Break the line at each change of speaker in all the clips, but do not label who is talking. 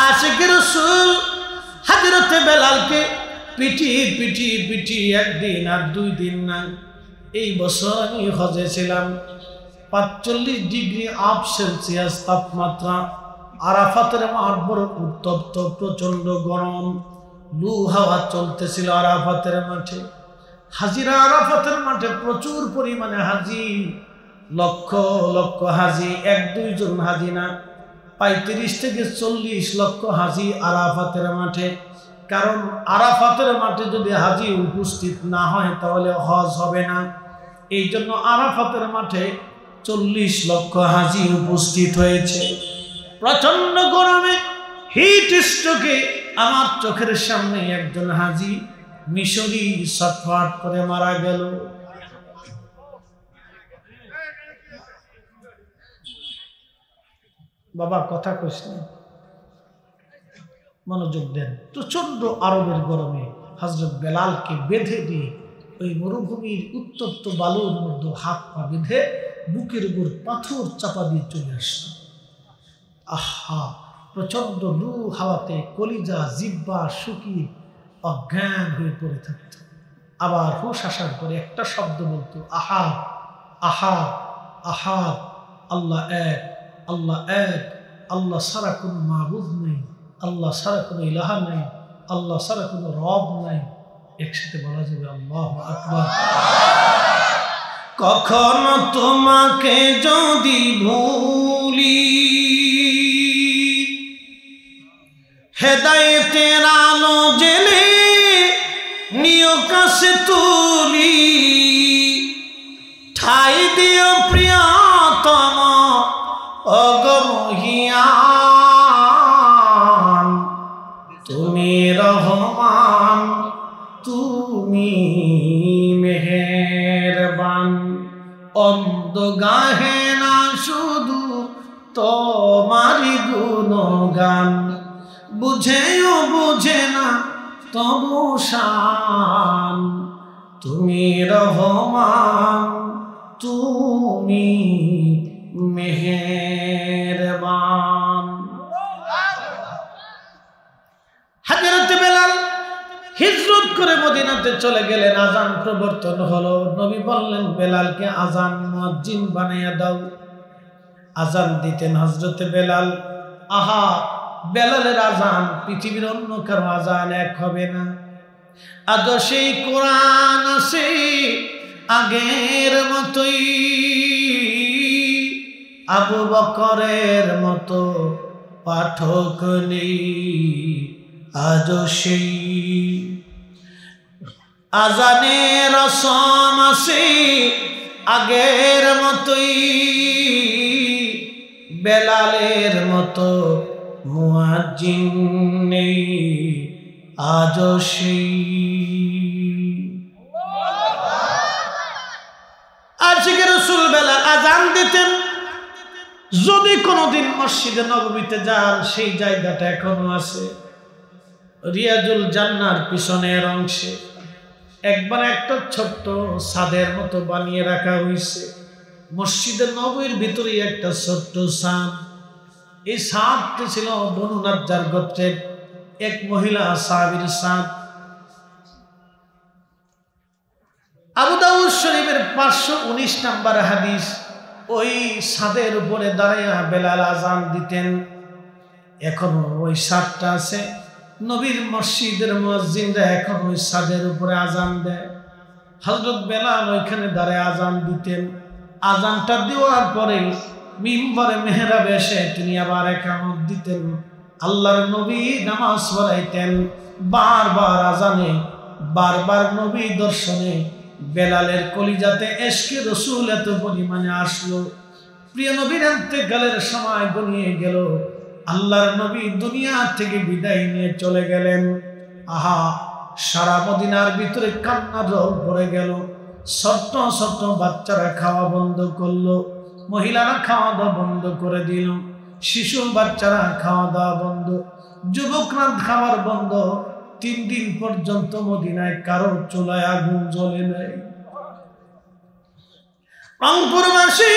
আশিক রাসূল হযরত বেলালকে পিটি একদিন আর 2 দিন না। এই বছর আমি হজে ছিলাম, 45 ডিগ্রি আপ সেলসিয়াস তাপমাত্রা, আরাফাতের মাঠ বড় উত্তপ্ত, প্রচন্ড গরম, লু হাওয়া চলতেছিল আরাফাতের মাঠে। হাজিরা আরাফাতের মাঠে প্রচুর পরিমাণে হাজি, লক্ষ লক্ষ হাজি, 1-2 জন হাজি না, 35 থেকে 40 লক্ষ হাজি আরাফাতের মাঠে। কারণ আরাফাতের মাঠে যদি হাজি উপস্থিত না হয় তাহলে হজ হবে না। এই জন্য আরাফাতের মাঠে 40 লক্ষ হাজি উপস্থিত হয়েছে। প্রচন্ড গরমে হিট স্ট্রোকে আমার চোখের সামনে একজন হাজি মিশরি ছটফট করে মারা গেল। বাবা কথা কইস না, মনোযোগ দেন। প্রচন্ড আরবের গরমে হযরত বেলালকে বেঁধে দিয়ে ওই মরুভূমির উত্তপ্ত বালুর মধ্যে হাত পা বেঁধে বুকের উপর পাথর চাপা দিয়ে চলে আসত। আহা, প্রচন্ড লু হাওয়াতে কলিজা জিহ্বা শুকিয়ে অজ্ঞান হয়ে পড়ে থাকত। আবার হুশ আসার পরে একটা শব্দ বলতো, আহাদ আহাদ আহাদ, আল্লাহ এক, আল্লাহ এক, আল্লাহ ছাড়া কোনো মাবুদ নেই, আল্লাহ ছাড়া কোনো ইলাহা নেই, আল্লাহ ছাড়া কোনো রব নাই। একসাথে বলা যাবে আল্লাহু আকবার। কখনো তোমাকে যদি ভুলি, হেদায়েতের আলো জেলে নিয় কাছে তুলি, ঠাই দিও প্রিয়তম অগমহিয়ান, তুমি রহমান, তুমি মেহেরবান। অন্ধ গাহে না শুধু তোমারি গুণগান, বুঝেও বুঝে না তবু শান, তুমি রহমান, তুমি মেহেরবান। হযরত বেলাল হিজরত করে মদিনাতে চলে গেলেন। আজান প্রবর্তন হলো। নবী বললেন বেলালকে আজান মুয়াজ্জিন বানাইয়া দাও। আজান দিতেন হযরত বেলাল। আহা, বেলালের আজান পৃথিবীর অন্য কারো আজান এক হবে না। আজ সেই কোরআন আছে আগের মতোই, আবু বকরের মতো পাঠক নেই। আজ সেই আজানের রসম আছে আগের মতোই, বেলালের মতো মুয়াজ্জিন নেই। আজ সেই আশিক রাসূল বেলাল আজান দিতেন। যদি কোনোদিন মসজিদে নববীতে যান, সেই জায়গাটা এখনো আছে রিয়াজুল জান্নার পিছনের অংশে। একবার একটা ছোট্ট ছাদের মতো বানিয়ে রাখা হয়েছে। মসজিদে নববীর ভিতরে একটা ছোট্ট ছাদ। এই ছাদটি ছিল বনু নাজ্জার গোত্রের এক মহিলা সাহাবীর ছাদ। আবু দাউদ শরীফের 519 নম্বর হাদিস। ওই ছাদের উপরে দাঁড়াইয়া বেলাল আজান দিতেন। এখনো ওই ছাদটা আছে। নবীর মসজিদের মুয়াজ্জিনরা এখন ওই ছাদের উপরে আজান দেয়। হযরত বেলাল ওইখানে দাঁড়ায় আজান দিতেন। আজানটা দেওয়ার পরে মিম্বরে মেহরাবে এসে তিনি আবার ইকামত দিতেন। আল্লাহর নবী নামাজ পড়াইতেন। বারবার আজানে, বারবার নবী দর্শনে বেলালের কলিজাতে ইশকে রাসূল এত পরিমাণে আসলো। প্রিয় নবীর ইন্তেকালের সময় গনিয়ে গেল। আল্লাহর নবী দুনিয়া থেকে বিদায় নিয়ে চলে গেলেন। আহা, সারা মদিনার ভিতরে কান্নার রোল পড়ে গেল। ছোট্ট ছোট্ট বাচ্চারা খাওয়া বন্ধ করলো, মহিলারা খাওয়া দাওয়া বন্ধ করে দিল, শিশু বাচ্চারা খাওয়া দাওয়া বন্ধ, যুবকরা খাবার বন্ধ। 3 দিন পর্যন্ত মদিনায় কারোর চুলায় আগুন জ্বলে নাই। রংপুরবাসী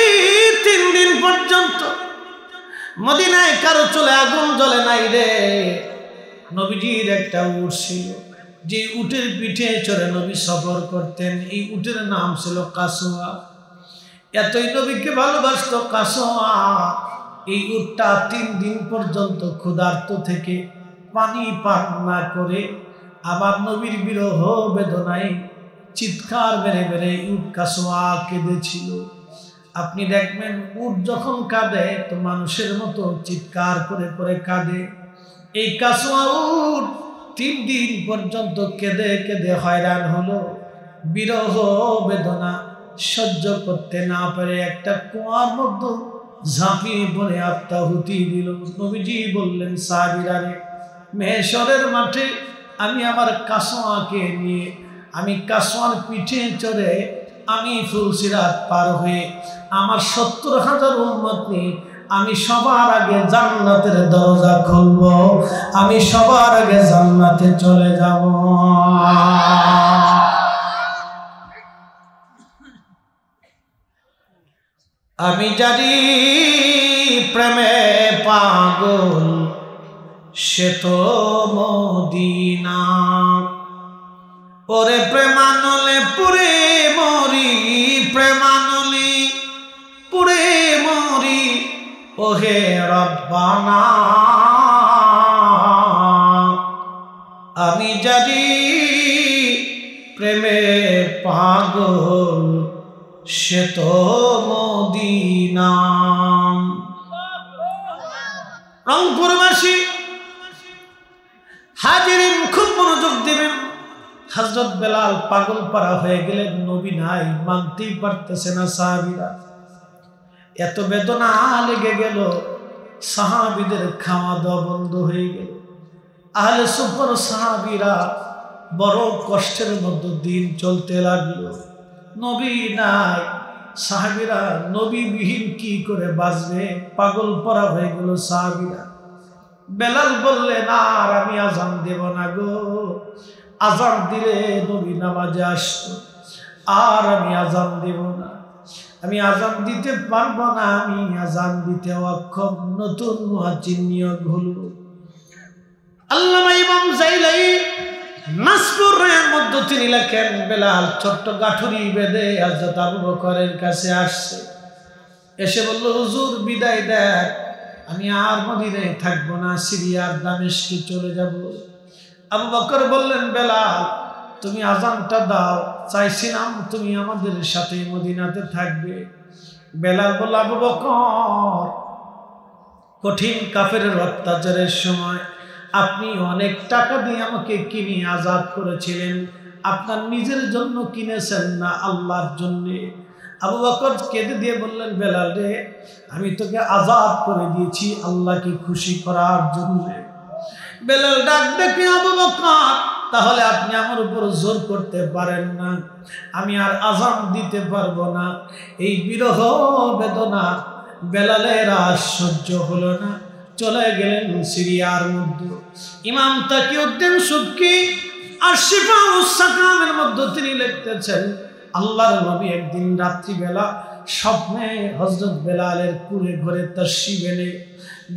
3 দিন পর্যন্ত মদিনায় কারো চলে আগুন জ্বলে নাই রে। নবীজির একটা উট ছিল, যে উটের পিঠে চড়ে নবী সফর করতেন। এই উটের নাম ছিল কাসওয়া। এতই নবীকে ভালোবাসতো কাসওয়া, এই উটটা 3 দিন পর্যন্ত ক্ষুধার্ত থেকে পানি পান না করে আবার নবীর বিরহ বেদনায় চিৎকার মেরে মেরে উট কাসওয়া কেঁদেছিল। আপনি দেখবেন উট যখন কাঁদে তো মানুষের মতো চিৎকার করে করে কাঁদে। এই কাসওয়া উট 3 দিন পর্যন্ত কেঁদে কেঁদে হয়রান হলো, বিরহ বেদনা সহ্য করতে না পারে একটা কুয়ার মধ্যে ঝাঁপিয়ে পড়ে আত্মাহুতি দিল। নবীজি বললেন, সাহাবীরা রে, মেহেশরের মাঠে আমি আমার কাসওয়াকে নিয়ে, আমি কাসওয়ার পিঠে চড়ে আমি ফুলসিরাত পার হয়ে আমার 70,000 উম্মত নিয়ে আমি সবার আগে জান্নাতের দরজা খুলব, আমি সবার আগে জান্নাতে চলে যাব। আমি জানি প্রেমে পাগল সে তো মদিনা, ওরে প্রেমানলে পুরে মরি, প্রেমানলি পুরে মরি, ওহে রব্বানা। আমি জানি প্রেমে পাগল সে তো মদিনা। রংপুরবাসী হাজিরিন খুব মনোযোগ দিবেন। হযরত বেলাল পাগল পারা হয়ে গেলেন, নবী নাই, মানতেই পারতেছে না সাহাবীরা। এত বেদনা লেগে গেল, সাহাবীদের খাওয়া দাওয়া বন্ধ হয়ে গেল। আহলে সুফার সাহাবীরা বড় কষ্টের মধ্যে দিন চলতে লাগলো। নবী নাই, সাহাবীরা নবীবিহীন কি করে বাঁচবে, পাগল পরা হয়ে গেল সাহাবীরা। বেলাল বললেন, আর আমি আজান দেব না গো, আজান দিলে নবী নামাজে আসতো, আর আমি আজান দেব না, আমি আজান দিতে পারবো না, আমি আজান দিতে অক্ষম। নতুন মুয়াজ্জিন নিয়োগ হলো। আল্লামা ইমাম জাইলাই নাসপুরের মধ্যে তিনি লেখেন, বেলাল ছোট্ট গাঠুরি বেঁধে হযরত আবু বকরের কাছে আসছে, এসে বলল, হুজুর বিদায় দেন, আমি আর মদিনায় থাকবো না, সিরিয়ার দামেস্কে চলে যাব। আবু বকর বললেন, বেলাল তুমি আজানটা দাও, চাইছিলাম তুমি আমাদের সাথে মদিনাতে থাকবে। বেলাল বলল, আবু বকর, কঠিন কাফেরের অত্যাচারের সময় আপনি অনেক টাকা দিয়ে আমাকে কিনে আজাদ করেছিলেন, আপনার নিজের জন্য কিনেছেন না আল্লাহর জন্য। আবু বকর কেঁদে দিয়ে বললেন, বেলাল রে, আমি তোকে আজাদ করে দিয়েছি আল্লাহকে খুশি করার জন্য। বেলাল ডাক দেখে, আবু বকর, তাহলে আপনি আমার উপর জোর করতে পারেন না, আমি আর আজান দিতে পারবো না। এই বিরহ বেদনা বেলালের আর সহ্য হলো না, চলে গেলেন সিরিয়ার মধ্যে। ইমাম তাকিউদ্দিন সুবকি আর শিফাউস সাকামের মধ্যে তিনি লিখতেছেন, আল্লাহর নবী একদিন রাত্রিবেলা স্বপ্নে হযরত বেলালের কুড়ে ঘরে তাশরিফ এনে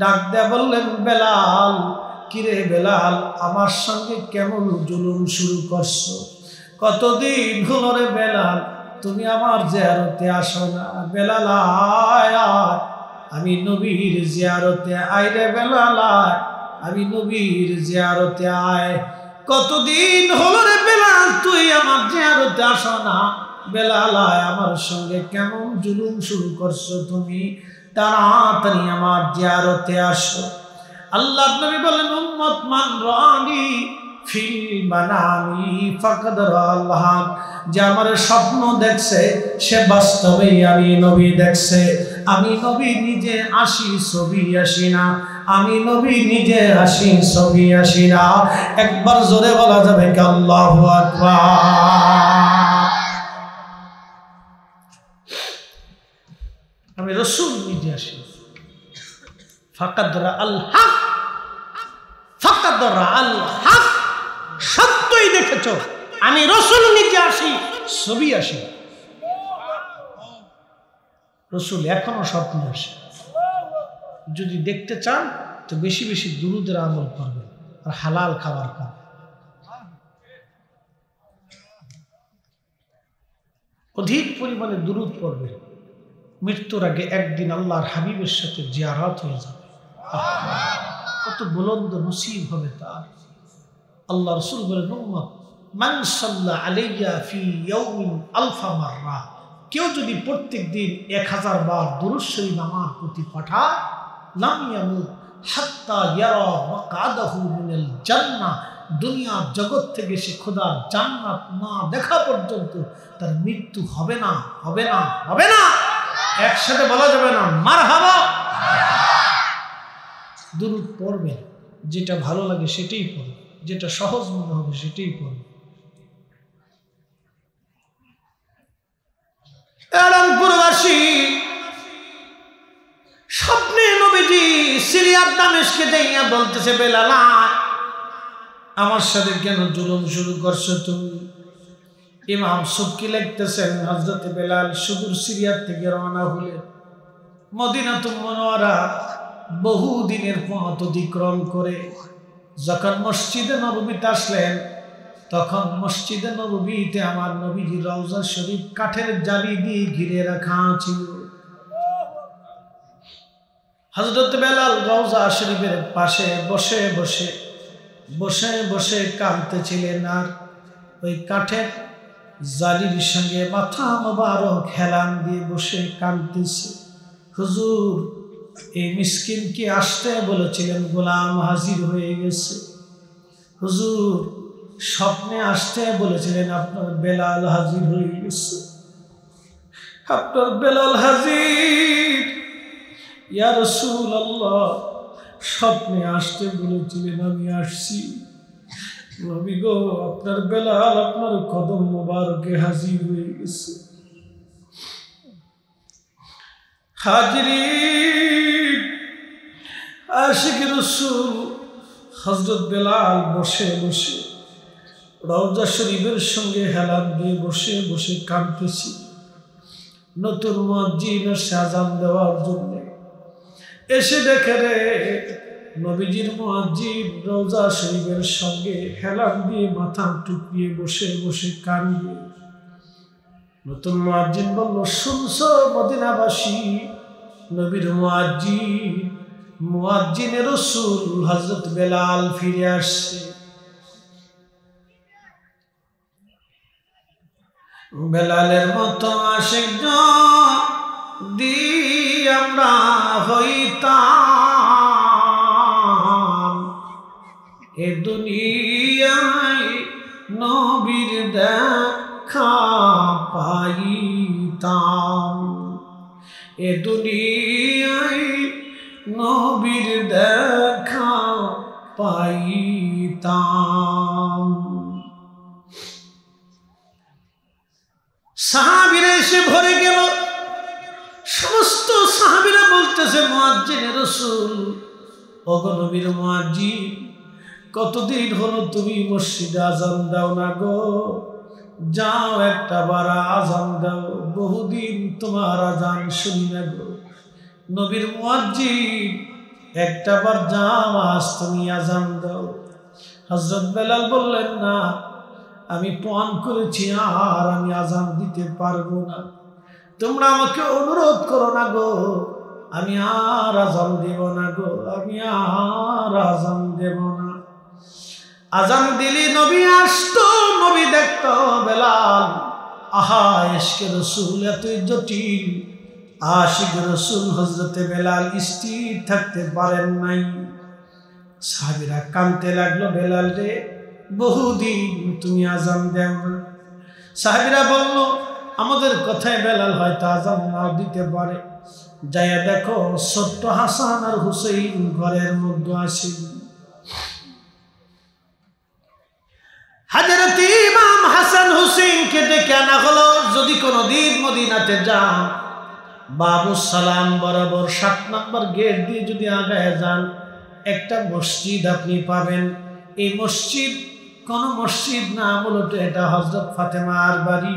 ডাক দেয়া বললেন, বেলাল, কিরে বেলাল, আমার সঙ্গে কেমন জুলুম শুরু করছো? কতদিন হলো রে বেলাল তুমি আমার জিয়ারতে আসো না? বেলাল আয় আয়, আমি নবীর জিয়ারতে আয় রে বেলাল আয়, আমি নবীর জিয়ারতে আয়। কতদিন হলো রে বেলাল তুই আমার জিয়ারতে আসো না? বেলাল আয়, আমার সঙ্গে কেমন জুলুম শুরু করছো তুমি? তাড়াতাড়ি আমার জিয়ারতে আসো। আল্লাহ নবী বলেন, উম্মত মান রানি ফিল মানামি ফাকাদ রাআল্লাহ, যে আমার স্বপ্ন দেখছে সে বাস্তবেই আমি নবী দেখছে। আমি নবী নিজে আসি ছবি আসি না, আমি নবী নিজে আসি ছবি আসি না। একবার জোরে বলা যাবে কি আল্লাহু আকবার? আমি রাসূল নিজে আসি। ফাকাদ রাআল হক, ফাকাদ রাআল হক, সত্যই দেখেছ, আমি রাসূল নিজে আসি ছবি আসি। রাসূল এখনো স্বপ্ন আসে। যদি দেখতে চান তো বেশি বেশি দুরুদের আমল করবেন আর হালাল খাবার খান। অধিক পরিমাণে দুরুদ পড়বেন। মৃত্যুর আগে একদিন আল্লাহর হাবিবের সাথে জিয়ারত হয়ে যাবে। কত বুলন্দ নসিব হবে তার। আল্লাহ রাসূল বলেন, উম্মত মান সাল্লা আলাইয়া ফি ইয়াউমিন আলফা মাররা, কেউ যদি প্রত্যেক দিন 1000 বার দুরূদ শরীফ আমার প্রতি পাঠায়, লাম ইয়ামুত হাত্তা ইয়ারা মাকআদাহু মিনাল জান্নাহ, দুনিয়া জগৎ থেকে সে খোদার জান্নাত না দেখা পর্যন্ত তার মৃত্যু হবে না, হবে না, হবে না। একসাথে বলা যাবে না মারহাবা। দুরূদ পড়বেন, যেটা ভালো লাগে সেটাই পড়বেন, যেটা সহজ মনে হবে সেটাই পড়বেন। রংপুরবাসী স্বপ্নে নবীজি সিরিয়ার দামেশকে যাইয়া বলতেছে, বেলাল আমার সাথে কেন জুলুম শুরু করছো তুমি? ইমাম সুবকি লিখতেছেন, হযরত বেলাল সুদূর সিরিয়ার থেকে রওনা হলেন। মদিনাতুল মুনাওয়ারা বহু দিনের পথ অতিক্রম করে যখন মসজিদে নববীতে আসলেন, তখন মসজিদে নববীতে আমার নবীজি রওজা শরীফ কাঠের জালি দিয়ে ঘিরে রাখা ছিল। হযরত বেলাল রওজা শরীফের পাশে বসে বসে বসে বসে কাঁদতেছিলেন, আর ওই কাঠের জালির সঙ্গে মাথা মোবারক হেলান দিয়ে বসে কাঁদতেছে। হুজুর, এই মিসকিনকে আসতে বলেছিলেন, গোলাম হাজির হয়ে গেছে। হুজুর, স্বপ্নে আসতে বলেছিলেন, আপনার বেলাল হাজির হয়ে গেছে। আপনার বেলাল হাজির। ইয়া রাসূলুল্লাহ, স্বপ্নে আসতে বলেছিলেন, আমি আসছি। নবী গো, আপনার বেলাল আপনার কদম মোবারকে হাজির হয়ে গেছে। হাজিরিন, আশিক রাসূল হযরত বেলাল বসে বসে রওজা শরীফের সঙ্গে হেলান দিয়ে বসে বসে কাঁদতেছি। নতুন মুয়াজ্জিন আযান দেওয়ার জন্য এসে দেখে রে, নবীজির মুয়াজ্জিন রওজা শরীফের সঙ্গে হেলান দিয়ে মাথা টুকিয়ে বসে বসে কাঁদে। নতুন মুয়াজ্জিন বলল, শুনছো মদিনাবাসী, নবীর মুয়াজ্জিন মুয়াজ্জিনে রাসূল হযরত বেলাল ফিরে আসছে। বেলালের মতো আশিক যদি আমরা হইতাম, এ দুনিয়ায় নবীর দেখা পাইতাম, এ দুনিয়ায় নবীর দেখা পাইতাম। সাহাবীরা এসে ভরে গেল। সমস্ত সাহাবীরা বলতেছে, মুয়াজ্জিনে রাসূল, ওগো নবীর মুয়াজ্জিন, কতদিন হলো তুমি মসজিদে আযান দাও না গো, যাও একটা বার আযান দাও, বহুদিন তোমার আযান শুনি না গো। নবীর মুয়াজ্জিন, একটা বার যাও, আজ তুমি আযান দাও। হযরত বেলাল বললেন, না, আমি পান করেছি, আর আমি আযান দিতে পারবো না। তোমরা আমাকে অনুরোধ করো না গো, আমি আর আযান দেব না গো, আমি আর আযান দেব না। আযান দিলি নবী আসতো, নবী দেখতো বেলাল। আহা, ইশকে রাসূল এতই জটিল। আশিক রাসূল হযরতে বেলাল স্থির থাকতে পারেন নাই। সাহাবীরা কাঁদতে লাগলো, বেলাল রে, বহুদিন তুমি আযান দেও না। সাহাবীরা বলল, আমাদের কথায় বেলাল হয়তো আযান নাও দিতে পারে, যাইয়া দেখো ছোট্ট হাসান আর হুসাইন ঘরের মধ্যে আসে। হযরত ইমাম হাসান হুসাইনকে ডেকে আনা হলো। যদি কোনোদিন মদিনাতে যান, বাবুস সালাম বরাবর 7 নম্বর গেট দিয়ে যদি আগায় যান, একটা মসজিদ আপনি পাবেন। এই মসজিদ কোন মসজিদ না, মূলত এটা হযরত ফাতেমার বাড়ি।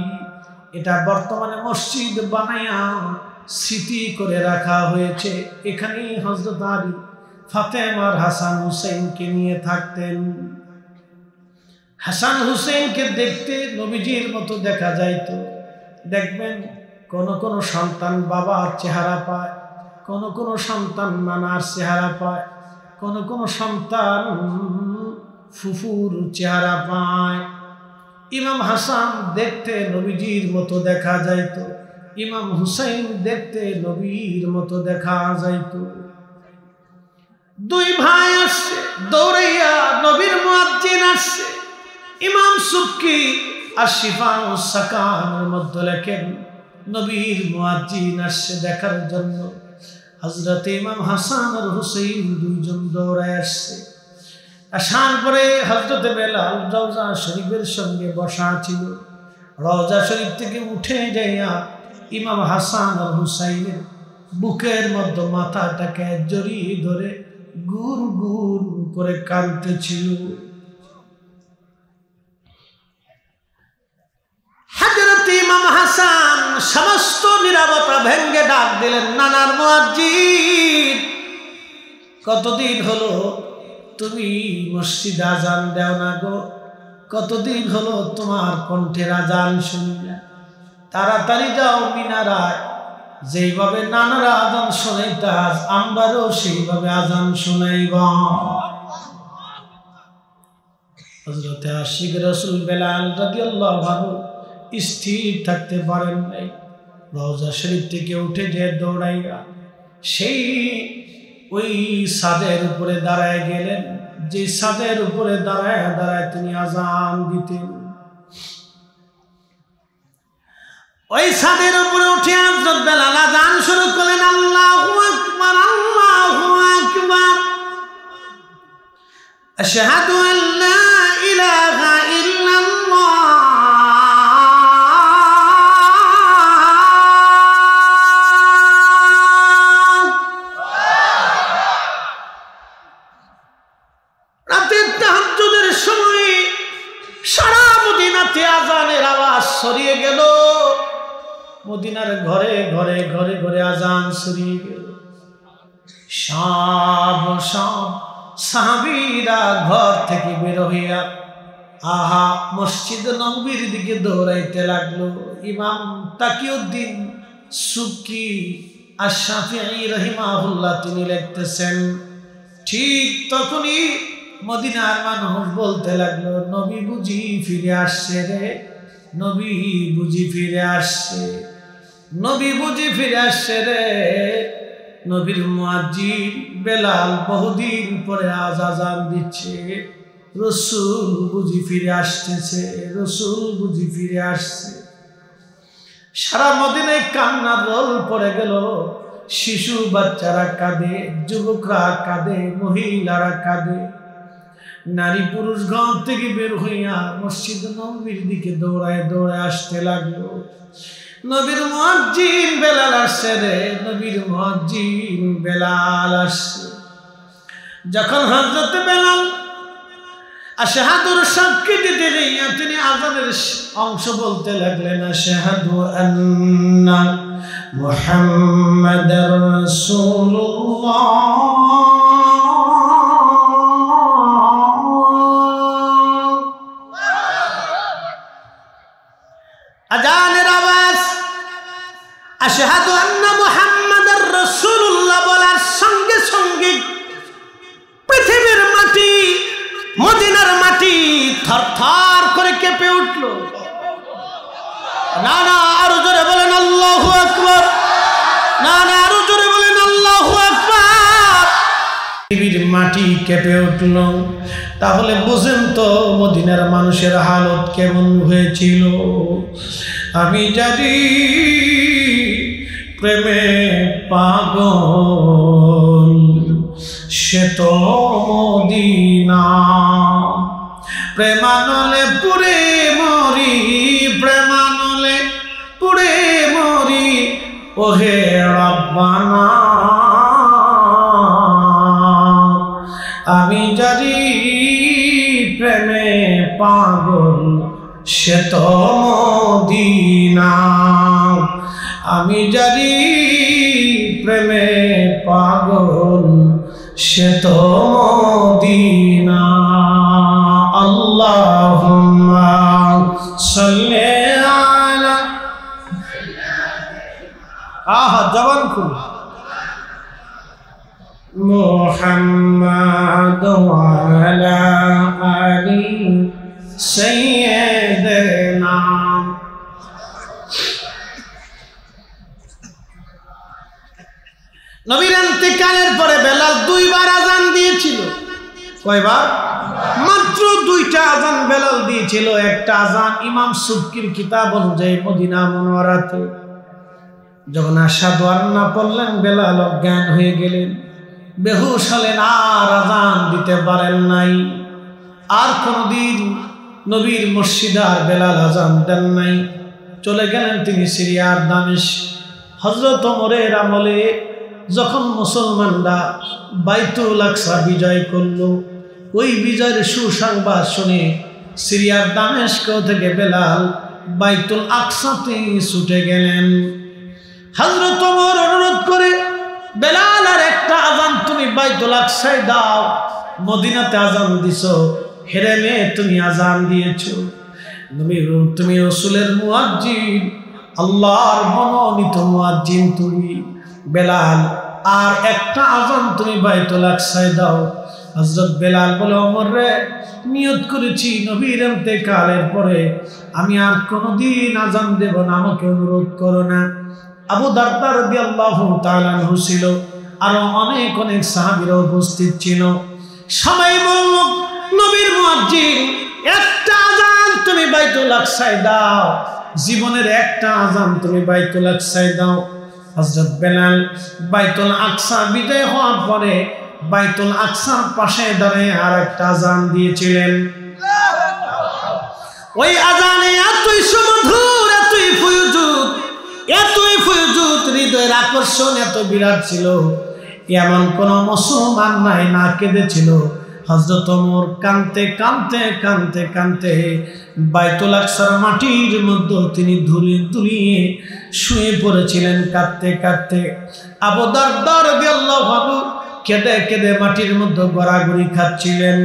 এটা বর্তমানে মসজিদ বানায়া স্মৃতি করে রাখা হয়েছে। এখানেই হযরত আলী ফাতেমার হাসান হুসাইনকে নিয়ে থাকতেন। হাসান হুসাইনকে দেখতে নবীজির মতো দেখা যাইত। দেখবেন কোন কোন সন্তান বাবার চেহারা পায়, কোন কোন সন্তান নানার চেহারা পায়, কোন কোন সন্তান ফুফুর চেহারা পায়। ইমাম হাসান দেখতে নবীজির মতো দেখা যাইত, ইমাম হুসাইন দেখতে নবীর মতো দেখা যাইত। দুই ভাই আসছে দৌড়াইয়া, নবীর মুয়াজ্জিন আসছে। ইমাম সুবকি আর শিফা ও সাকানের মধ্যে লেখেন নবীর মুয়াজ্জিন আসছে দেখার জন্য। হযরত ইমাম হাসান আর হুসাইন দুইজন দৌড়ায় আসছে। আসার পরে হযরত বেলাল রওজা শরীফের সঙ্গে বসা ছিল। রওজা শরীফ থেকে উঠে যাইয়া ইমাম হাসান আর হুসাইনের বুকের মধ্যে মাথাটাকে জড়িয়ে ধরে গুন গুন করে কাঁদতেছিল। হযরত ইমাম হাসান সমস্ত নীরবতা ভেঙ্গে ডাক দিলেন, নানার মুয়াজ্জিন, কতদিন হলো তুমি মসজিদে আজান দেও না গো, কতদিন হলো তোমার কণ্ঠের আজান শুনি না, তাড়াতাড়ি যাও মিনারায়, যেইভাবে নানারা আজান শোনাইতা আমরাও সেইভাবে আজান শোনাইব। হযরত আশিক রাসূল বেলাল রাদিয়াল্লাহু আনহু স্থির থাকতে পারেন নাই। রওজা শরীফ থেকে উঠে যে দৌড়াইয়া সেই ওই ছাদের উপরে দাঁড়ায় গেলেন, যে ছাদের উপরে দাঁড়ায় দাঁড়ায় তিনি আজান দিতেন। ওই ছাদের উপরে উঠে হযরত বেলাল আজান শুরু করলেন, আল্লাহু আকবার, আল্লাহু আকবার, আশহাদু আল্লা ইলাহা ইল্লাল্লাহ, রাতের তাহাজ্জুদের সময় সারা মদিনাতে আজানের আওয়াজ ছড়িয়ে গেল। মদিনার ঘরে ঘরে ঘরে ঘরে আজান ছড়িয়ে গেল। সব সাহাবীরা ঘর থেকে বের হইয়া মসজিদ নববীর দিকে দৌড়াইতে লাগলো। ইমাম তাকিউদ্দিন সুবকি আশ-শাফিঈ রাহিমাহুল্লাহ তিনি লিখতেছেন, ঠিক তখনই মদিনার মানুষ বলতে লাগলো, নবী বুঝি ফিরে আসছে রে, নবী বুঝি ফিরে আসছে, নবী বুঝি ফিরে আসছে রে। নবীর মুয়াজ্জিন বেলাল বহুদিন পরে আজ আজান দিচ্ছে, রাসূল বুঝি ফিরে আসতেছে, রাসূল বুঝি ফিরে আসছে। সারা মদিনায় কান্নার রোল পড়ে গেল। শিশু বাচ্চারা কাঁদে, যুবকরা কাঁদে, মহিলারা কাঁদে। নারী পুরুষ ঘর থেকে বের হইয়া মসজিদ নববীর দিকে দৌড়ায় দৌড়ায় আসতে লাগলো। নবীর মুয়াজ্জিন বেলাল আসছে রে, নবীর মুয়াজ্জিন বেলাল আসছে। যখন হযরত বেলাল আশহাদুর সাক্ষী দিতে যাইয়া তিনি আযানের অংশ বলতে লাগলেন, আশহাদু আন্না মুহাম্মাদার রাসূলুল্লাহ, আজানের আওয়াজ আশহাদু আন্না মুহাম্মাদার রাসূলুল্লাহ বলার সঙ্গে সঙ্গে পৃথিবীর মাটি, মদিনার মাটি থরথর করে কেঁপে উঠল। না না আরো জোরে বলেন আল্লাহু আকবার, না না আরো জোরে বলেন আল্লাহু আকবার। পৃথিবীর মাটি কেঁপে উঠল। তাহলে বুঝেন তো মদিনার মানুষের হালত কেমন হয়েছিল। আমি জানি প্রেমে পাগল সে তো মদিনা, প্রেমানলে পুরে মরি, প্রেমানলে পুরে মরি, ওহে রব্বানা। আমি জানি প্রেমে পাগল সে তো মদিনা, আমি জানি প্রেমে পাগল সে তো মদিনা আল্লাহুম্মা সাল্লি আলা জবান খুল মুহাম্মাদ ওয়া আলা আলি সাইয়্যিদিনা নবীর ইন্তেকালের পরে বেলাল দুইবার আজান দিয়েছিল। কয়বার? মাত্র দুইটা আজান বেলাল দিয়েছিল। একটা আজান ইমাম সুবকির কিতাব অনুযায়ী মদিনা মুনওয়ারাতে যখন আশহাদু আন্না পড়লেন বেলাল অজ্ঞান হয়ে গেলেন, বেহুশ হলেন, আর আজান দিতে পারেন নাই। আর কোনদিন নবীর মসজিদে আর বেলাল আজান দেন নাই। চলে গেলেন তিনি সিরিয়ার দামেস্ক। হযরত ওমরের আমলে যখন মুসলমানরা বাইতুল আকসা বিজয় করল, ওই বিজয়ের সুসংবাদ শুনে সিরিয়ার দামেস্ক থেকে বেলাল বাইতুল আকসাতে ছুটে গেলেন। হযরত ওমর অনুরোধ করে, বেলাল আর একটা আজান তুমি বাইতুল আকসায় দাও, মদিনাতে আজান দিছো, হেরেমে তুমি আজান দিয়েছো, তুমি রাসূলের মুয়াজ্জিন, আল্লাহর মনোনীত মুয়াজ্জিন তুমি। বেলাল আর একটা আজান তুমি বাইতুল আকসায় দাও। হযরত বেলাল বলে, ওমর রে, নিয়ত করেছি নবীর ইন্তেকালের পরে আমি আর কোনোদিন আজান দেব না, আমাকে অনুরোধ করো না। আবু দারদা রাদিয়াল্লাহু তাআলা আনহু ছিল, আরো অনেক অনেক সাহাবীরা উপস্থিত ছিল। সবাই বলল, নবীর মুয়াজ্জিন, একটা আজান তুমি বাইতুল আকসায় দাও, জীবনের একটা আজান তুমি বাইতুল আকসায় দাও। হযরত বেলাল বাইতুল আকসা বিজয় হওয়ার পরে বাইতুল আকসার পাশে দাঁড়িয়ে আর একটা আজান দিয়েছিলেন। ওই আজানে এতই সুমধুর, এতই ফয়জুদ, হৃদয়ের আকর্ষণ এত বিরাট ছিল, এমন কোন মুসলমান নাই না কেঁদেছিল। হযরত ওমর কাঁদতে কাঁদতে কাঁদতে কাঁদতে বাইতুল আকসার মাটির মধ্যে তিনি ধুলিয়ে শুয়ে পড়েছিলেন কাঁদতে কাঁদতে। আবু দারদা রাদিয়াল্লাহু আনহু কেঁদে কেঁদে মাটির মধ্যে গড়াগড়ি খাচ্ছিলেন।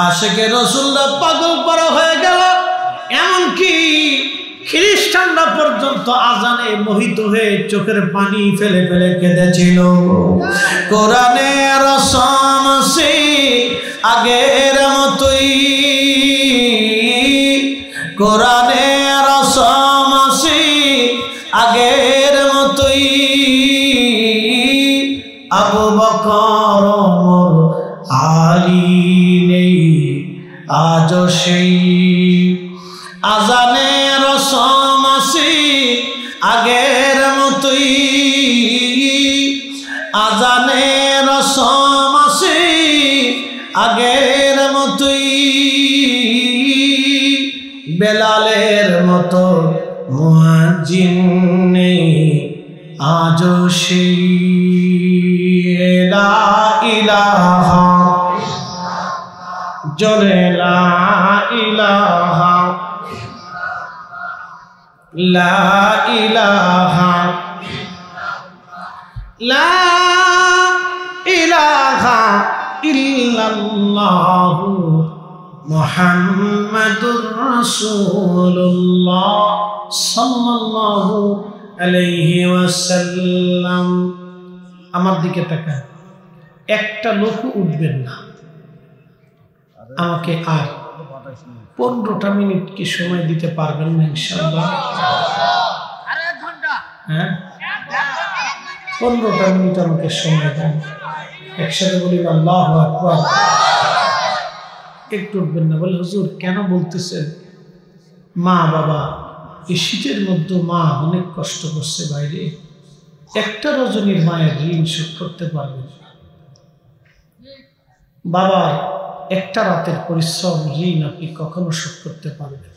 আশিকে রাসূলরা পাগল পারা হয়ে গেল, এমনকি খ্রিস্টানরা পর্যন্ত আজানে মোহিত হয়ে চোখের পানি ফেলে ফেলে কেঁদেছিল। কোরআনের রসমসি আগের মতোই, কোরআনের রসমসি আগের মতোই, আবু বকর ওমর আলী নেই আজও সেই। আজানের রসমসি আগের মতোই, আজানের রসমসি আগের মতোই, বেলালের মতো মুয়াজ্জিন নেই আজও সেই। লা ইলাহা জোরে লা ইলাহা, লা ইলাহা, লা ইলাহা ইল্লাল্লাহু মুহাম্মাদুর রাসূলুল্লাহ সাল্লাল্লাহু আলাইহি ওয়াসাল্লাম। আমার দিকে তাকান, একটা লোক উঠবেন না। আমাকে আর 15টা মিনিট কি সময় দিতে পারবেন না ইনশাআল্লাহ? হ্যাঁ, 15টা মিনিট আমাকে সময় দেন। একসাথে বলি আল্লাহু আকবার। একটু উঠবেন না। বলে, হুজুর কেন বলতেছেন? মা বাবা এই শীতের মধ্যে মা অনেক কষ্ট করছে বাইরে, একটা রজনীর মায়ের ঋণ শোধ করতে পারবেন? বাবার একটা রাতের পরিশ্রম ঋণ আপনি কখনো শোধ করতে পারবেন?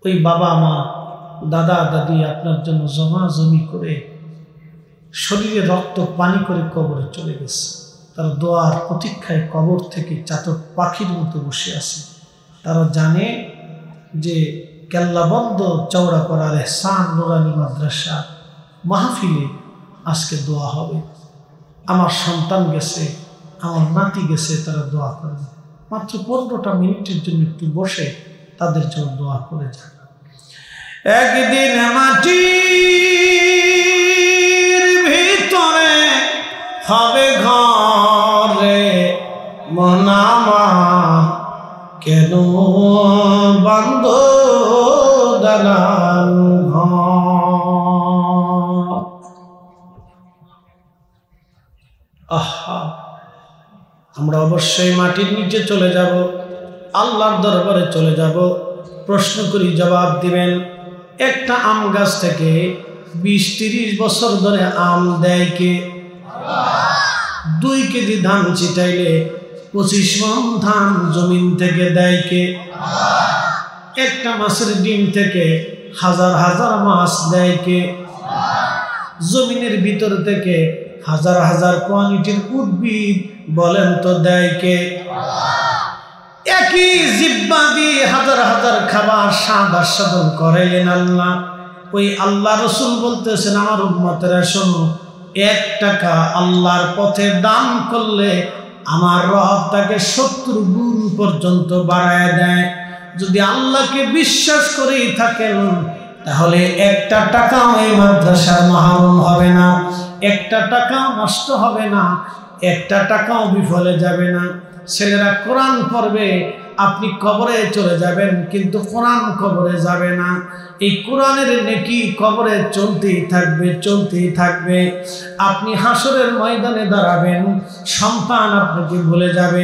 ওই বাবা মা দাদা দাদি আপনার জন্য জমা জমি করে শরীরে রক্ত পানি করে কবরে চলে গেছে। তারা দোয়ার প্রতীক্ষায় কবর থেকে চাতক পাখির মতো বসে আছে। তারা জানে যে কেল্লাবন্দ চৌড়াপাড়ার এহসান নুরানি মাদ্রাসা মাহফিলে আজকে দোয়া হবে। আমার সন্তান গেছে, আমার নাতি গেছে, তারা দোয়া করবে। মাত্র 15টা মিনিটের জন্য একটু বসে তাদের জন্য দোয়া করে যান। একদিন মাটির ভিতরে হবে ঘরে মন আমার, কেন বান্ধ দালান ঘর। আহা, আমরা অবশ্যই মাটির নিচে চলে যাব, আল্লাহর দরবারে চলে যাব। প্রশ্ন করি, জবাব দিবেন। একটা আম গাছ থেকে 20-30 বছর ধরে আম দেয় কে? 2 কেজি ধান ছিটাইলে 25 মণ ধান জমিন থেকে দেয় কে? একটা মাছের ডিম থেকে হাজার হাজার মাছ দেয় কে? জমিনের ভিতর থেকে হাজার হাজার কোয়ালিটির উদ্ভিদ বলেন তো দেয় কে? একই জিহ্বা দিয়ে হাজার হাজার খাবার স্বাদ আস্বাদন করাইলেন আল্লাহ। ওই আল্লাহ রসুল বলতেছেন, আমার উম্মতেরা শোনো, 1 টাকা আল্লাহর পথে দান করলে আমার রব তাকে 70 গুণ পর্যন্ত বাড়ায় দেয়। যদি আল্লাহকে বিশ্বাস করেই থাকেন তাহলে 1টা টাকাও এই মাদ্রাসার মাহরুম হবে না, 1টা টাকাও নষ্ট হবে না, 1টা টাকাও বিফলে যাবে না। ছেলেরা কোরআন পড়বে, আপনি কবরে চলে যাবেন কিন্তু কোরআন কবরে যাবে না। এই কোরআনের নেকি কবরে চলতেই থাকবে, চলতেই থাকবে। আপনি হাসরের ময়দানে দাঁড়াবেন, সন্তান আপনাকে ভুলে যাবে,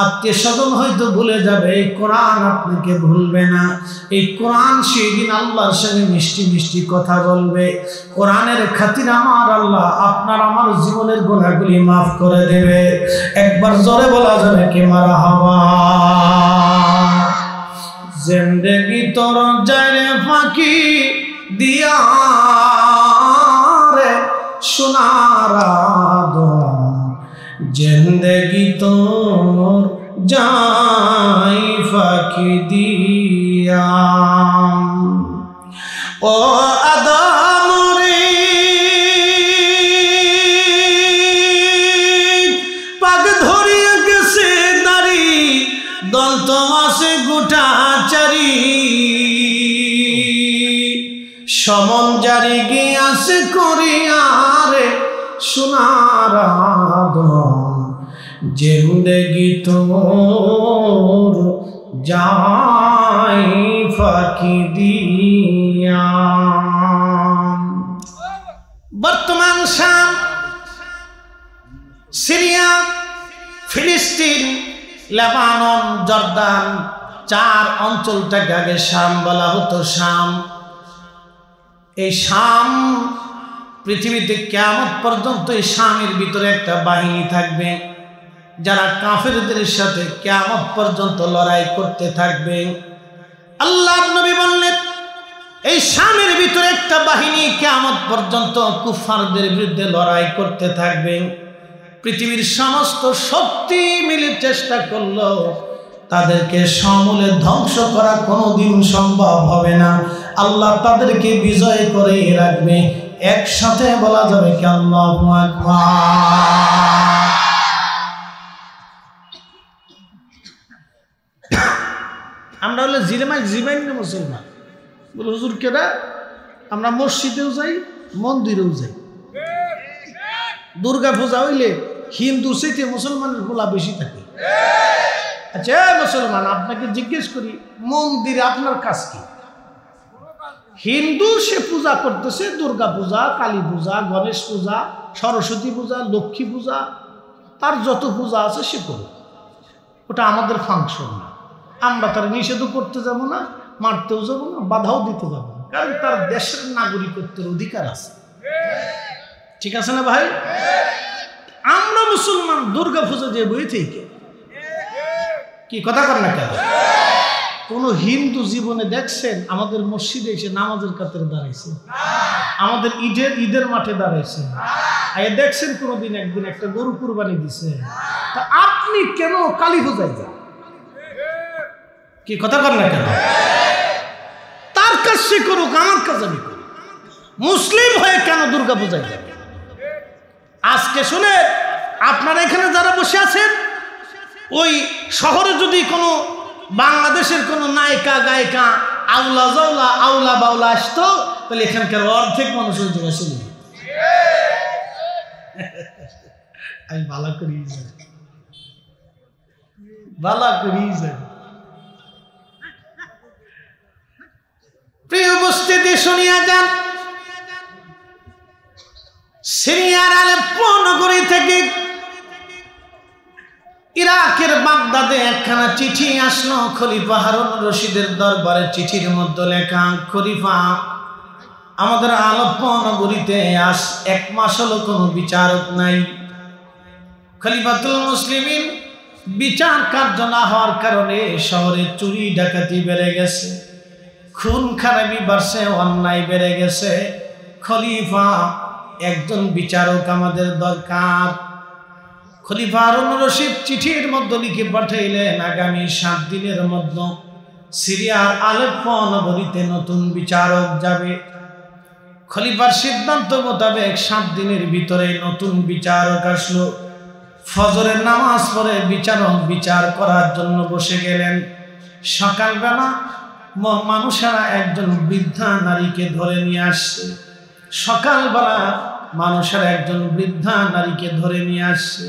আত্মীয় স্বজন হয়তো ভুলে যাবে, এই কোরআন আপনাকে ভুলবে না। এই কোরআন সেই দিন আল্লাহর সঙ্গে মিষ্টি মিষ্টি কথা বলবে। কোরআনের খাতিরে আমার আল্লাহ আপনার আমার জীবনের গুনাহগুলি মাফ করে দেবে। একবার জোরে বলা যাবে কি মারহাবা। জিন্দেগি তোর জানে ফাঁকি দিয়া রে সোনার আদম, জিন্দেগি তোর যাই ফাঁকি দিয়া। ও আদম রে পাগ ধরিয়া গেছে দাড়ি, দন্ত আছে গোটা চারি, সমন জারি গিয়াছে করিয়ারে সোনার আদম, জিন্দেগি তোর যাই ফাঁকি দিয়া। বর্তমান শাম, সিরিয়া, ফিলিস্তিন, লেবানন, জর্দান, 4 অঞ্চলটাকে আগে শাম বলা হতো। শাম, এই শাম পৃথিবীতে কিয়ামত পর্যন্ত এই শামের ভিতরে একটা বাহিনী থাকবে যারা কাফেরদের সাথে কিয়ামত পর্যন্ত লড়াই করতে থাকবে। আল্লাহর নবী বললেন, এই শামের ভিতরে একটা বাহিনী কিয়ামত পর্যন্ত কুফারদের বিরুদ্ধে লড়াই করতে থাকবে। পৃথিবীর সমস্ত শক্তি মিলে চেষ্টা করলো তাদেরকে সমূলে ধ্বংস করা কোনোদিন সম্ভব হবে না। আল্লাহ তাদেরকে বিজয় করে রাখবে। একসাথে বলা যাবে কি আল্লাহু আকবার। আমরা হলে জিমাইন না মুসলমান, বলে হুজুর কেডা? আমরা মসজিদেও যাই, মন্দিরেও যাই। দুর্গা পূজা হইলে হিন্দু চেয়ে মুসলমানের গোলা বেশি থাকে। আচ্ছা মুসলমান, আপনাকে জিজ্ঞেস করি, মন্দিরে আপনার কাজ কি? হিন্দু সে পূজা করতেছে, দুর্গা পূজা, কালী পূজা, গণেশ পূজা, সরস্বতী পূজা, লক্ষ্মী পূজা, তার যত পূজা আছে সে করুক, ওটা আমাদের ফাংশন না। আমরা তার নিষেধও করতে যাব না, মারতেও যাব না, বাধাও দিতে যাব না, কারণ তার দেশের নাগরিকত্বের অধিকার আছে। ঠিক আছে না ভাই? আমরা মুসলমান দুর্গা পূজা যে বই থেকে কি কথা কর না কেন? কোন হিন্দু জীবনে দেখছেন আমাদের মসজিদে এসে নামাজের কাতারে দাঁড়াইছে? আমাদের ঈদের মাঠে দাঁড়াইছে? দেখছেন কোনোদিন একদিন একটা গরু কুরবানি দিছে? তা আপনি কেন কালী পূজায় যান? কি কথা কর না কেন? তার কাজ সে করুক, আমার কাজ আমি করি। মুসলিম হয়ে কেন দুর্গা পূজায় যাবে? আজকে শুনে আপনারা এখানে যারা বসে আছেন, ওই শহরে যদি কোনো বাংলাদেশের কোনো নায়িকা গায়িকা আউলা জাউলা আউলা বাউলা আসতো, তাহলে এখানকার অর্ধেক মানুষ ওই জায়গায় চলে যেত। আমি ভালো করি ভালো করি। প্রিয় উপস্থিতি, শুনিয়া যান, সিরিয়ার আলেপ্পো নগরী থেকে ইরাকের বাগদাদে একখানা চিঠি আসলো খলিফা হারুন রশিদের দরবারে। চিঠির মধ্যে লেখা, খলিফা, আমাদের আলেপ্পো নগরীতে আজ 1 মাস হলো কোনো বিচারক নাই। খলিফাতুল মুসলিমিন বিচার কার্য না হওয়ার কারণে শহরে চুরি ডাকাতি বেড়ে গেছে, খুন খারাপি বাড়ছে, অন্যায় বেড়ে গেছে। খলিফা, একজন বিচারক আমাদের দরকার। খলিফা হারুন রশিদ চিঠির মধ্যে লিখে পাঠাইলেন, আগামী 7 দিনের মধ্যে সিরিয়ার আলেপ্পো নগরীতে নতুন বিচারক যাবে। খলিফার সিদ্ধান্ত মোতাবেক 7 দিনের ভিতরে নতুন বিচারক আসলো। ফজরের নামাজ পড়ে বিচারক বিচার করার জন্য বসে গেলেন। সকালবেলা মানুষেরা একজন বৃদ্ধা নারীকে ধরে নিয়ে আসছে। সকালবেলা মানুষেরা একজন বৃদ্ধা নারীকে ধরে নিয়ে আসছে।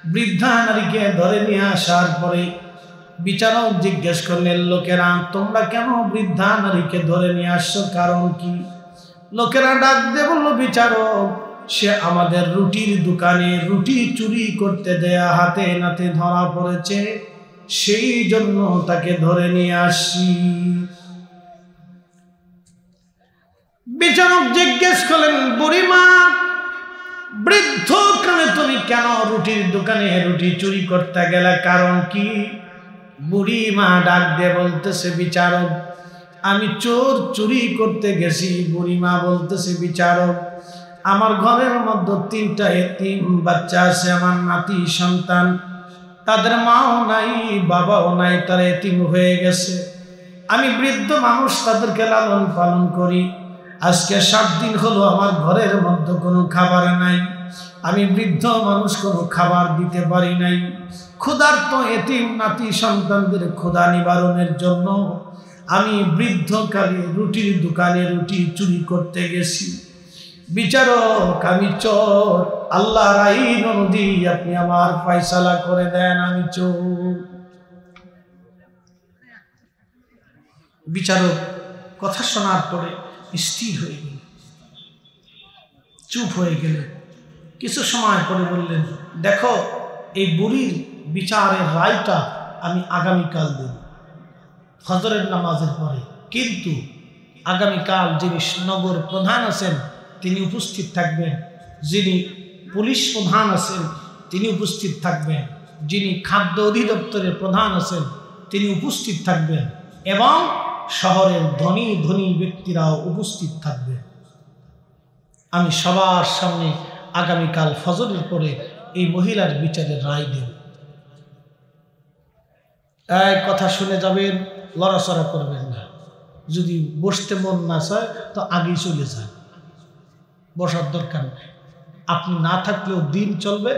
বৃদ্ধা নারীকে ধরে নিয়ে আসার পরে বিচারক জিজ্ঞেস করলেন, লোকেরা, তোমরা কেন বৃদ্ধা নারীকে ধরে নিয়ে আসছো, কারণ কি? লোকেরা ডাক দিয়ে বলল, বিচারক, সে আমাদের রুটির দোকানে রুটি চুরি করতে দেয়া হাতে নাতে ধরা পড়েছে, সেই জন্য তাকে ধরে নিয়ে আসি। বিচারক জিজ্ঞেস করলেন, বুড়িমা, বৃদ্ধ কানে তুমি কেন রুটির দোকানে রুটি চুরি করতে গেলে, কারণ কি? বুড়িমা ডাক দিয়ে বলতেছে, বিচারক, আমি চোর চুরি করতে গেছি। বুড়িমা বলতেছে, বিচারক, আমার ঘরের মধ্যে 3টা এতিম বাচ্চা আছে, আমার নাতি সন্তান, তাদের মাও নাই বাবাও নাই, তারা এতিম হয়ে গেছে। আমি বৃদ্ধ মানুষ, তাদেরকে লালন পালন করি। আজকে 7 দিন হলো আমার ঘরের মধ্যে কোনো খাবার নাই। আমি বৃদ্ধ মানুষ, কোনো খাবার দিতে পারি নাই। ক্ষুধার্ত এতিম নাতি সন্তানদের ক্ষুধা নিবারণের জন্য আমি বৃদ্ধকালে রুটির দোকানে রুটি চুরি করতে গেছি। বিচারক, আমি চোর, আল্লাহর আইন অনুযায়ী আপনি আমার ফয়সালা করে দেন, আমি চোর। বিচারক কথা শোনার পরে স্থির হয়ে গেল, চুপ হয়ে গেল। কিছু সময় পরে বললেন, দেখো, এই বুড়ির বিচারের রায়টা আমি আগামীকাল দেব, ফজরের নামাজের পরে। কিন্তু আগামীকাল যিনি নগর প্রধান আছেন তিনি উপস্থিত থাকবেন, যিনি পুলিশ প্রধান আছেন তিনি উপস্থিত থাকবেন, যিনি খাদ্য অধিদপ্তরের প্রধান আছেন তিনি উপস্থিত থাকবেন, এবং শহরের ধনী ধনী ব্যক্তিরাও উপস্থিত থাকবে। আমি সবার সামনে আগামীকাল ফজরের পরে এই মহিলার বিচারের রায় দেব। এই কথা শুনে যাবেন, লড়াচড়া করবেন না। যদি বসতে মন না চায় তো আগেই চলে যান, বসার দরকার নেই। আপনি না থাকলেও দিন চলবে,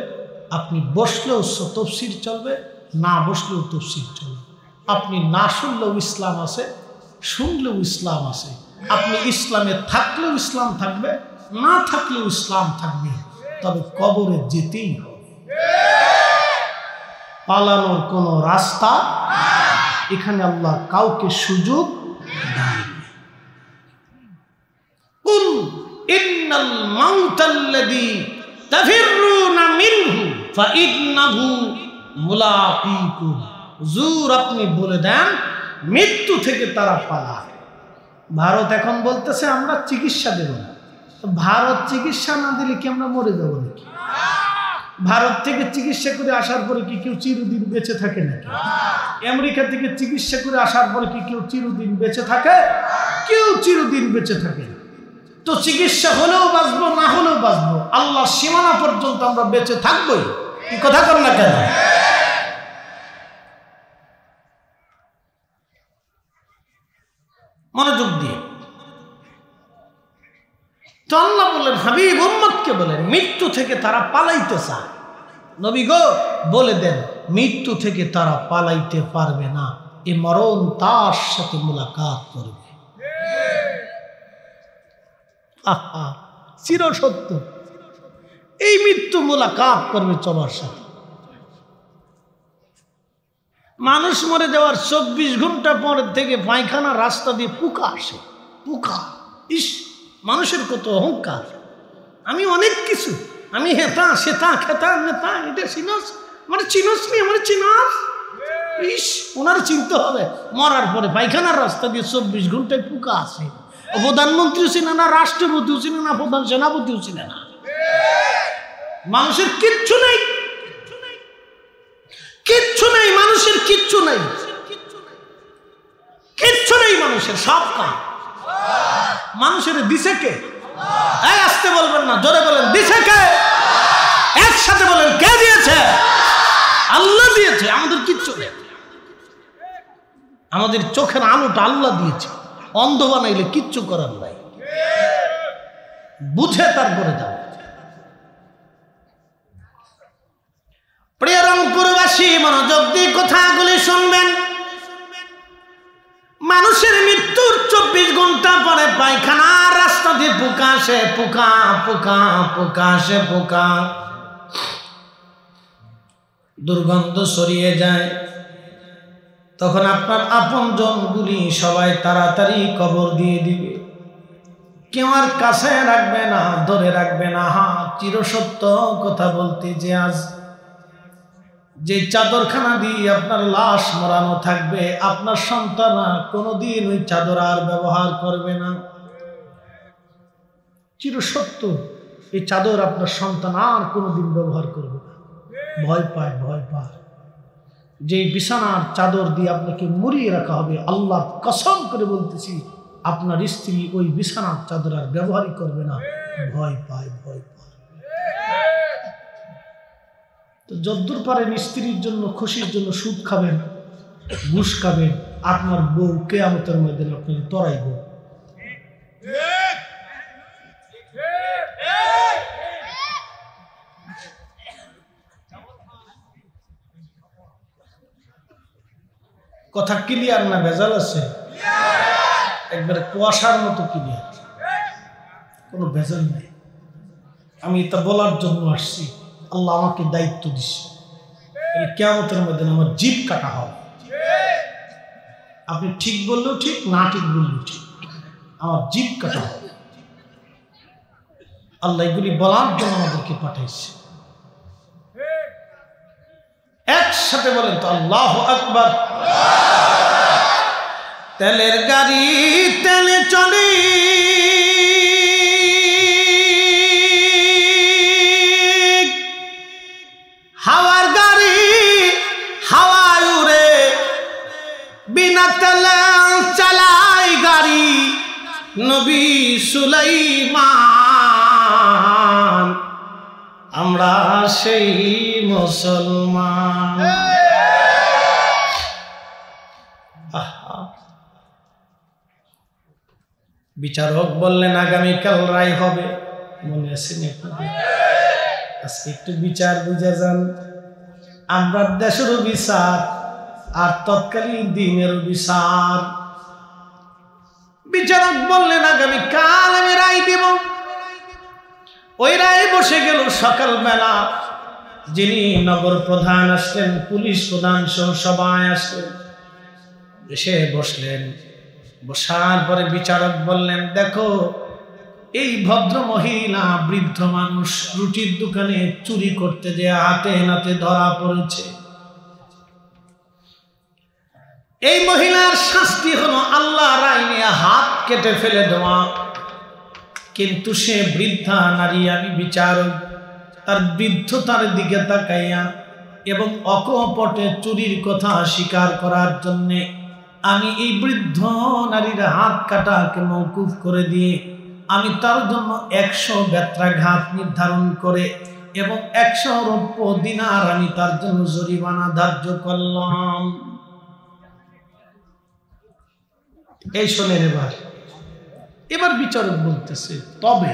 আপনি বসলেও তফসির চলবে, না বসলেও তফসির চলবে। আপনি না শুনলেও ইসলাম আছে, শুনলেও ইসলাম আছে। আপনি ইসলামে থাকলেও ইসলাম থাকবে, না থাকলেও ইসলাম থাকবে। তবে কবরে যেতেই হবে, পালানোর কোনো রাস্তা এখানে আল্লাহ কাউকে সুযোগ দেয়। কুল ইন্নাল মাউতাল্লাযী তাফিরুনা মিনহু ফাইন্নাহু মুলাকীকুম। হুজুর, আপনি বলে দেন, মৃত্যু থেকে তারা পালায়। ভারত এখন বলতেছে আমরা চিকিৎসা দেব না। ভারত চিকিৎসা না দিলে কি আমরা মরে যাবো নাকি? ভারত থেকে চিকিৎসা করে আসার পরে কি কেউ চিরদিন বেঁচে থাকে নাকি? আমেরিকা থেকে চিকিৎসা করে আসার পরে কি কেউ চিরদিন বেঁচে থাকে? কেউ চিরদিন বেঁচে থাকে। তো চিকিৎসা হলেও বাঁচবো, না হলেও বাঁচবো, আল্লাহর সীমানা পর্যন্ত আমরা বেঁচে থাকবোই। কি কথা কর না কেন? মনোযোগ দিয়ে তো আল্লাহ বললেন, হাবিব উম্মতকে বলেন মৃত্যু থেকে তারা পালাইতে চায়। নবী গো বলে দেন মৃত্যু থেকে তারা পালাইতে পারবে না, এ মরণ তার সাথে মুলাকাত করবে। আহা, চিরসত্য, এই মৃত্যু মুলাকাত করবে তোমার সাথে। মানুষ মরে যাওয়ার 24 ঘন্টা পর থেকে পায়খানা রাস্তা দিয়ে পোকা আসে, পোকা। ইস, মানুষের কত অহংকার, আমি অনেক কিছু, আমি হেতা সেতা খেতা নেতা, এটা চিনস মানে চিনস নি আমার চিনস। ইস, ওনার চিনতে হবে মরার পরে পায়খানার রাস্তা দিয়ে 24 ঘন্টায় পোকা আসে। প্রধানমন্ত্রীও চিনে না, রাষ্ট্রপতিও চিনে না, প্রধান সেনাপতিও চিনে না। মানুষের কিচ্ছু নেই, কিচ্ছু নেই, মানুষের কিচ্ছু নেই, কিচ্ছু নেই মানুষের, সব কাজ মানুষের দিছে কে? আসতে বলবেন না, জোরে বলেন দিছে কে? একসাথে বলেন কে দিয়েছে? আল্লাহ দিয়েছে। আমাদের কিচ্ছু নেই, আমাদের চোখের আলোটা আল্লাহ দিয়েছে, অন্ধ বানাইলে কিচ্ছু করার নাই, বুঝে তারপরে যাবে। প্রিয় রংপুরবাসী, মনোযোগ দিয়ে কথাগুলি শুনবেন। মানুষের মৃত্যুর 24 ঘন্টা পরে পায়খানা রাস্তা দিয়ে পোকা আসে, পোকা পোকা পোকা আসে, পোকা দুর্গন্ধ ছড়িয়ে যায়। তখন আপনার আপনজনগুলি সবাই তাড়াতাড়ি কবর দিয়ে দিবে, কেউ আর কাছে রাখবে না, ধরে রাখবে না। চিরসত্য কথা বলতে যে আজ যে চাদরখানা দিয়ে আপনার লাশ মোড়ানো থাকবে, আপনার সন্তান কোনোদিন ওই চাদর আর ব্যবহার করবে না। চিরসত্য, এই চাদর আপনার সন্তান আর কোনোদিন ব্যবহার করবে না। ভয় পায়, ভয় পায়। যে বিছানার চাদর দিয়ে আপনাকে মুড়িয়ে রাখা হবে, আল্লাহ কসম করে বলতেছি, আপনার স্ত্রী ওই বিছানার চাদর আর ব্যবহারই করবে না। ভয় পায়, ভয় পায়। তো যদ্দূর পারেন স্ত্রীর জন্য, খুশির জন্য সুদ খাবেন, ঘুষ খাবেন, আপনার বউ কিয়ামতের ময়দানে আপনাকে তরাইব। কথা ক্লিয়ার না ভেজাল আছে? একবারে কুয়াশার মতো ক্লিয়ার, কোনো ভেজাল নেই। আমি এটা বলার জন্য আসছি, আল্লাহ আমাকে দায়িত্ব দিচ্ছে, কিয়ামতের মধ্যে আমার জিভ কাটা হবে। আপনি ঠিক বললেও ঠিক, না ঠিক বললেও ঠিক, আমার জিভ কাটা হবে। আল্লাহ এগুলি বলার জন্য আমাদেরকে পাঠাইছে। একসাথে বলেন তো আল্লাহু আকবার। তেলের গাড়ি তেলে চলে, হাওয়ার গাড়ি হাওয়ায় উড়ে, বিনা তেলে চালায় গাড়ি নবী সুলাইমান। আমরা সেই মুসলমান। বিচারক বললেন আগামীকাল রায় হবে, মনে আছে আজকে একটু বিচার বুঝে যান। আমরা দেশেরও বিচার আর তৎকালীন দিনেরও বিচার। বিচারক বললেন আগামীকাল আমি রায় দিব। ওই রায় বসে গেল সকালবেলা। যিনি নগর প্রধান আসলেন, পুলিশ প্রধান সহ সবাই আসলেন, এসে বসলেন। বসার পরে বিচারক বললেন, দেখো এই ভদ্র মহিলা, বৃদ্ধ মানুষ, রুটির দোকানে চুরি করতে যে হাতে নাতে ধরা পড়েছে। এই মহিলার শাস্তি হলো আল্লাহর আইনে হাত কেটে ফেলে দেওয়া। কিন্তু সে বৃদ্ধা নারী, আমি বিচারক, তার বৃদ্ধতার দিকে তাকাইয়া এবং অকপটে চুরির কথা স্বীকার করার জন্যে আমি এই বৃদ্ধ নারীর হাত কাটাকে মওকুফ করে দিয়ে আমি তার জন্য 100 বেত্রাঘাত নির্ধারণ করে এবং 100 রৌপ্য দিনার আমি তার জন্য জরিমানা ধার্য করলাম। এই শোনেন, এবার বিচারক বলতেছে, তবে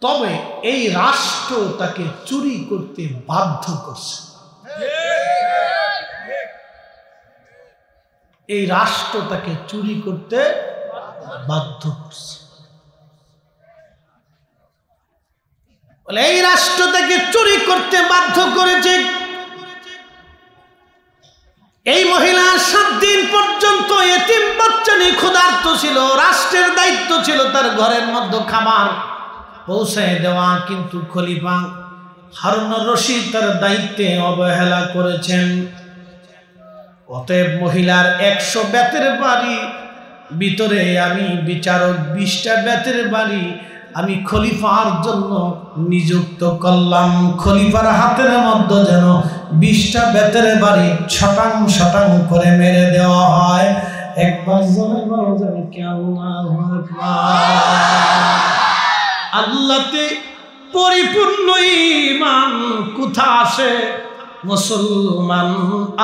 তবে এই রাষ্ট্র তাকে চুরি করতে বাধ্য করছে। এই রাষ্ট্র তাকে চুরি করতে বাধ্য করছে। বলে এই রাষ্ট্র তাকে চুরি করতে বাধ্য করেছে। এই মহিলা 7 দিন পর্যন্ত এতিম বাচ্চা নিয়ে ক্ষুধার্ত ছিল। রাষ্ট্রের দায়িত্ব ছিল তার ঘরের মধ্যে খাবার পৌঁছায় দেওয়া, কিন্তু খলিফা হারুনুর রশিদ তার দায়িত্বে অবহেলা করেছেন। অতএব মহিলার 100 বেতের বাড়ি ভিতরে আমি বিচারক 20টা বেতের বাড়ি আমি খলিফার জন্য নিযুক্ত করলাম। খলিফার হাতের মধ্যে যেন 20টা বেতের বাড়ি শটাং শটাং করে মেরে দেওয়া হয়। একবার জোরে বলো যাবে কি আল্লাহু আকবার। আল্লাহতে পরিপূর্ণ ঈমান কোথা আসে মুসলমান?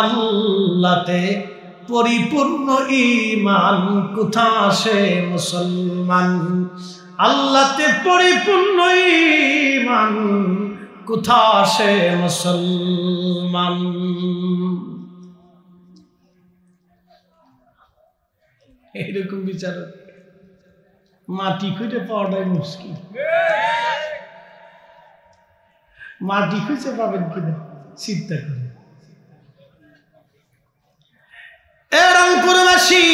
আল্লাহতে পরিপূর্ণ ঈমান কোথা আসে মুসলমান? আল্লাহতে পরিপূর্ণ ঈমান কোথা আসে মুসলমান? এইরকম বিচার মাটি খুঁজে পাওয়াটাই মুশকিল। মাটি খুঁজে পাবেন কিনা চিন্তা করে। রংপুরবাসী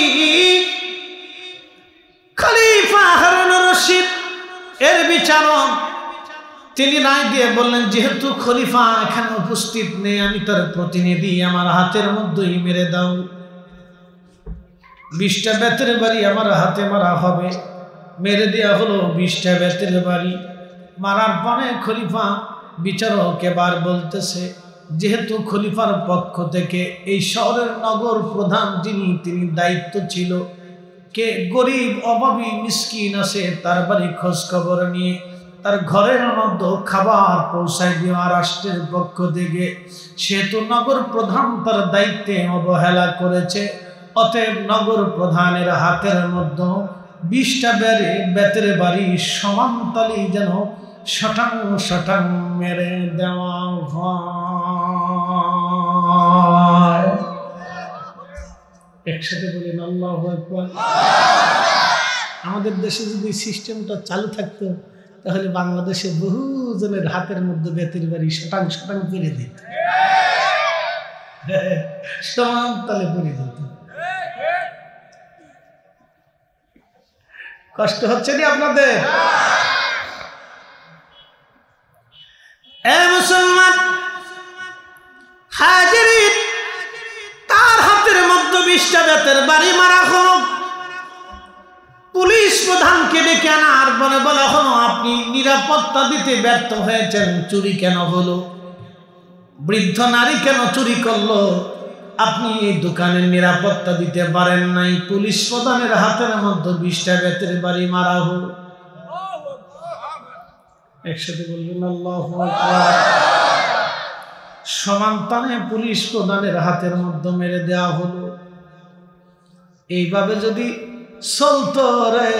খলিফা হারুনুর রশিদ এর বিচারক তিনি রায় দিয়ে বললেন, যেহেতু খলিফা এখানে উপস্থিত নেই, আমি তার প্রতিনিধি, আমার হাতের মধ্যেই মেরে দাও। 20টা বেতের বাড়ি আমার হাতে মারা হবে। মেরে দেওয়া হলো 20টা বেতের বাড়ি। মারার পরে খলিফা বিচারক এবার বলতেছে, যেহেতু খলিফার পক্ষ থেকে এই শহরের নগর প্রধান যিনি, তিনি দায়িত্ব ছিল কে গরিব অভাবী মিসকিন আছে তার বাড়ি খোঁজ খবর নিয়ে তার ঘরের মধ্যে খাবার পৌঁছায় দেওয়া রাষ্ট্রের পক্ষ থেকে, সেহেতু নগর প্রধান তার দায়িত্বে অবহেলা করেছে। অতএব নগর প্রধানের হাতের মধ্যে 20টা বেতের বাড়ি সমানতালি যেন শটাং শটাং মেরে দেওয়া হয়। একসাথে বলেন আল্লাহু আকবার। আমাদের দেশে যদি সিস্টেমটা চালু থাকতো তাহলে বাংলাদেশে বহু জনের হাতের মধ্যে বেতের বাড়ি শটাং শটাং করে দিত, সমানতালে করে দিত। কষ্ট হচ্ছে না আপনাদের? মুসলমান হাজিরিন, তার হাতের মধ্যে 20টা বেতের বাড়ি মারা হলো। পুলিশ প্রধানকে ডেকে আনা আর বলা হলো, আপনি নিরাপত্তা দিতে ব্যর্থ হয়েছেন, চুরি কেন হলো? বৃদ্ধ নারী কেন চুরি করলো? আপনি এই দোকানের নিরাপত্তা দিতে পারেন নাই। পুলিশ প্রধানের হাতের মধ্যে 20টা বেতের বাড়ি মারা হলো। একসাথে বলবেন আল্লাহু আকবার। সমানতালে পুলিশ প্রধানের হাতের মধ্যে মেরে দেওয়া হলো। এইভাবে যদি চলতো রে,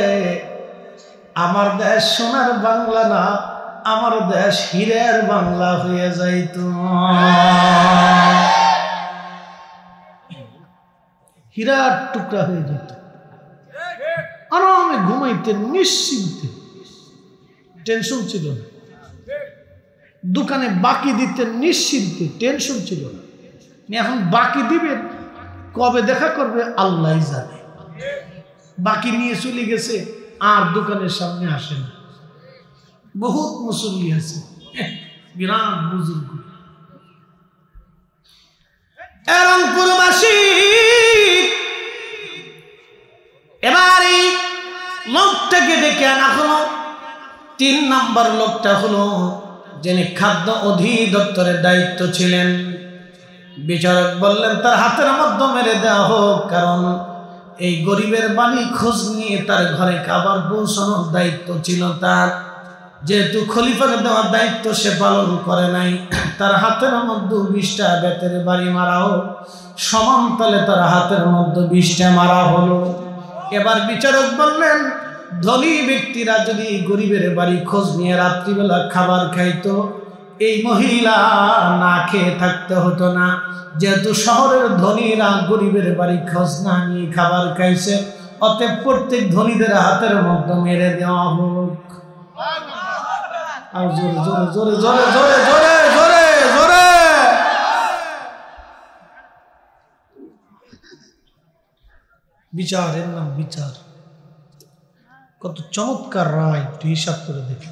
আমার দেশ সোনার বাংলা না, আমার দেশ হীরের বাংলা হয়ে যাইত। হীরার টুকরা হয়ে যেত। আরামে ঘুমাইতেন নিশ্চিন্তে, টেনশন ছিল না। দোকানে বাকি দিতেন নিশ্চিন্তে, টেনশন ছিল না। এখন বাকি দিবেন, কবে দেখা করবে আল্লাহ জানে। বাকি নিয়ে চলে গেছে, আর দোকানের সামনে আসে না। বহুত মুসল্লি আছে, বিরাট বুজুর্গ। রংপুরবাসী এবার এই লোকটাকে ডেকে আনা হলো। 3 নম্বর লোকটা হলো যিনি খাদ্য অধিদপ্তরের দায়িত্ব ছিলেন। বিচারক বললেন তার হাতের মধ্যে মেরে দেওয়া হোক, কারণ এই গরিবের বাড়ি খোঁজ নিয়ে তার ঘরে খাবার পৌঁছানোর দায়িত্ব ছিল তার। যেহেতু খলিফার দেওয়ার দায়িত্ব সে পালন করে নাই, তার হাতের মধ্যে 20টা বেতের বাড়ি মারা হোক। সমানতালে তার হাতের মধ্যে 20টা মারা হলো। এবার বিচারক বললেন ধনী ব্যক্তিরা যদি গরিবের বাড়ি খোঁজ নিয়ে রাত্রিবেলা খাবার খাইতো, এই মহিলা না খেয়ে থাকতে হতো না। যেহেতু শহরের ধনীরা গরিবের বাড়ি খোঁজ না নিয়ে খাবার খাইছে, অতএব প্রত্যেক ধনীদের হাতের মধ্যে মেরে দেওয়া হোক। আর জোরে জোরে জোরে জোরে জোরে জোরে জোরে জোরে। বিচারের নাম বিচার, কত চমৎকার রায়, একটু হিসাব করে দেখি।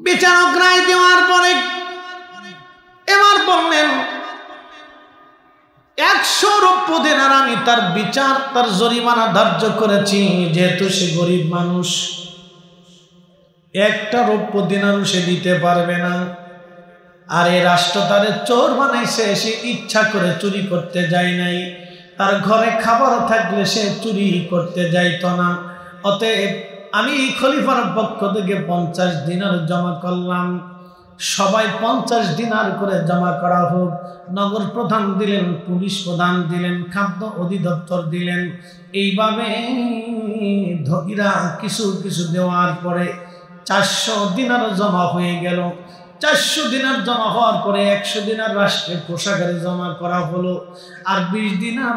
বিচারক রায় দেওয়ার পরে এবার বললেন 100 রৌপ্য দিনার আমি তার বিচার, তার জরিমানা ধার্য করেছি। যেহেতু সে গরিব মানুষ, 1টা রৌপ্য দিনারও সে দিতে পারবে না। আর এই রাষ্ট্র তারে চোর বানাইছে, সে ইচ্ছা করে চুরি করতে যায় নাই। তার ঘরে খাবার থাকলে সে চুরি করতে যাইতো না। অতএব আমি খলিফার পক্ষ থেকে 50 দিনার জমা করলাম। সবাই 50 দিনার করে জমা করা হোক। নগর প্রধান দিলেন, পুলিশ প্রধান দিলেন, খাদ্য অধিদপ্তর দিলেন। এইভাবে ধনীরা কিছু কিছু দেওয়ার পরে 400 দিনার জমা হয়ে গেল। 400 দিনার জমা হওয়ার পরে 100 দিনার রাষ্ট্রের কোষাগারে জমা করা হলো। আর 20 দিনার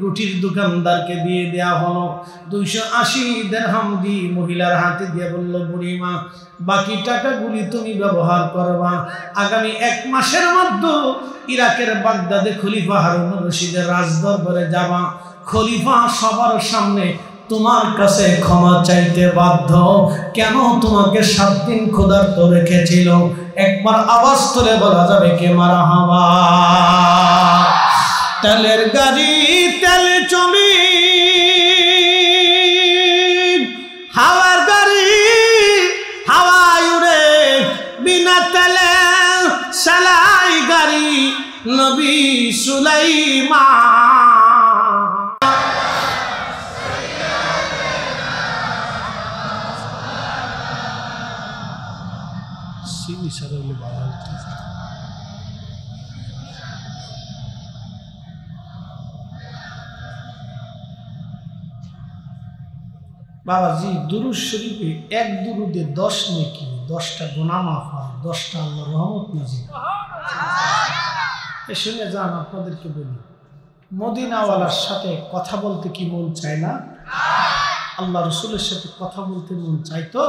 রুটির দোকানদারকে দিয়ে দেওয়া হলো। 280 দিরহাম দিয়ে মহিলার হাতে দিয়ে বলল, বুড়িমা বাকি টাকাগুলি তুমি ব্যবহার করবা। আগামী 1 মাসের মধ্যে ইরাকের বাগদাদে খলিফা হারুন রশিদের রাজদরবারে যাবা। খলিফা সবার সামনে তোমার কাছে ক্ষমা চাইতে বাধ্য। কেন তোমাকে 7 দিন ক্ষুধার্ত রেখেছিল? একবার আওয়াজ তুলে বলা যাবে কে মারহাবা? তেলের গাড়ি তেলে চলি, হাওয়ার গাড়ি হাওয়ায় উড়ে, বিনা তেলে চালাই গাড়ি নবী সুলাইমান। বাবাজি দুরূদ শরীফে 1 দুরুদে 10 নেকি, 10টা গুনাহ মাফ হয়, 10টা আল্লাহর রহমত নাজিল হয়। শুনে যান, আপনাদেরকে বলি, মদিনাওয়ালার সাথে কথা বলতে কি মন চায় না? আল্লাহ রসুলের সাথে কথা বলতে মন চাই তো?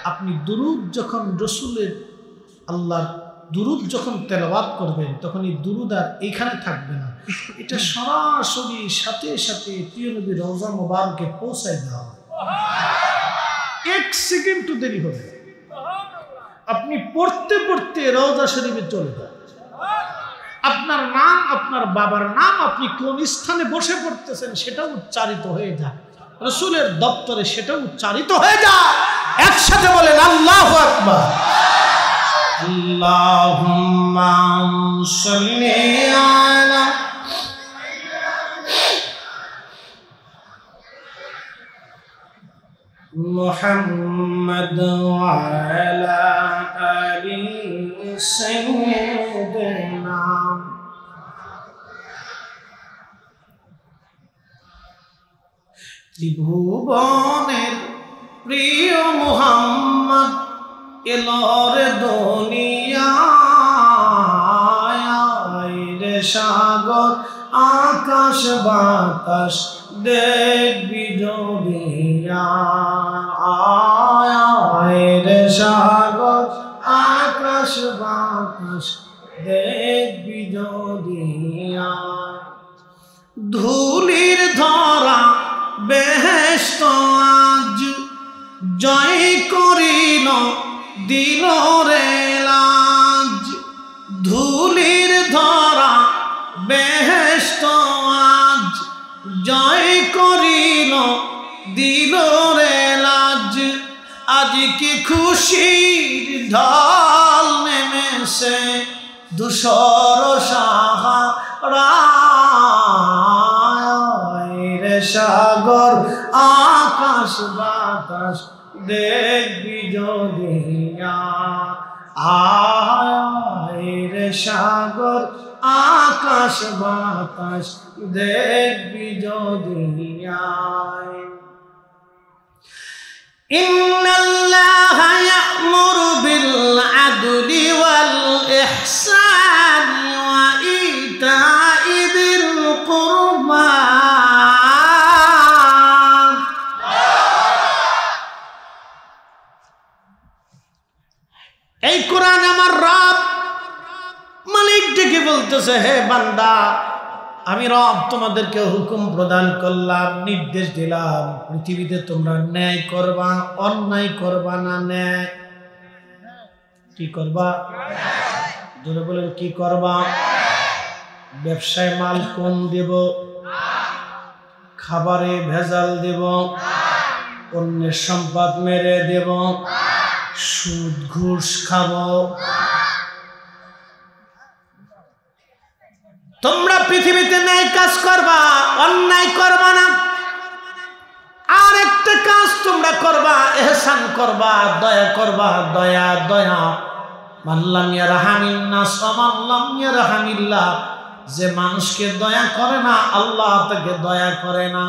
আপনি দুরুদ যখন রসুলের আল্লাহর দুরুদ যখন তেলাওয়াত করবেন, তখন এই দুরুদ আর এখানে থাকবে না, এটা সরাসরি সাথে সাথে প্রিয় নবী রওজা মুবারকে পৌঁছায় দেওয়া হবে। 1 সেকেন্ড দেরি হবে, আপনি পড়তে পড়তে রওজা শরীফে চলে যান। আপনার নাম, আপনার বাবার নাম, আপনি কোন স্থানে বসে পড়তেছেন সেটা উচ্চারিত হয়ে যায়, রসুলের দপ্তরে সেটা উচ্চারিত হয়ে যায়। একসাথে বলেন আল্লাহু আকবার। আল্লাহুম্মা সাল্লি আলা মুহাম্মাদ ওয়া আলা আলি সাইয়্যিদিনা। ত্রিভুবনের প্রিয় মুহাম্মদ এলরে দুনিয়ায়, রে সাগর আকাশ বাতাস দেখবি যদিয়া, রে সাগর আকাশ বাতাস দেখবি যদিয়া। ধুলির ধরা বেহেশত আজ জয় করিল দিল রে লাজ। ধুলির ধরা বেহেশত আজ জয় করিল দিল রে লাজ। আজ কি খুশির ঢল নেমেছে ধূসর সাহারা, রে সাগর আকাশ বাতাস দেখবি যদিয়া, রে সাগর আকাশ বাতাস দেখবি যদি আয়। ইন্নাল্লাহা ইয়া'মুরু বিল আদলি ওয়াল ইহসানি ওয়া ইতা'i যিল কুরবা। এই কোরআন আমার রব মালিক ডেকে বলতেছে, হে বান্দা, আমি রব তোমাদেরকে হুকুম প্রদান করলাম, নির্দেশ দিলাম, পৃথিবীতে তোমরা ন্যায় করবা, অন্যায় করবা না। ন্যায় কি করবা? জোরে বলেন, কি করবা? ব্যবসায় মাল কম দেব, খাবারে ভেজাল দেব, অন্যের সম্পদ মেরে দেব, সুদ ঘুষ খাবো। তোমরা পৃথিবীতে ন্যায় কাজ করবা, অন্যায় করবা না। আর একটা কাজ তোমরা করবা, ইহসান করবা, দয়া করবা। দয়া দয়া মাল্লাম ইয়ারহামিন নাস মাল্লাম ইয়ারহামিল্লাহ। যে মানুষকে দয়া করে না, আল্লাহ তাকে দয়া করে না।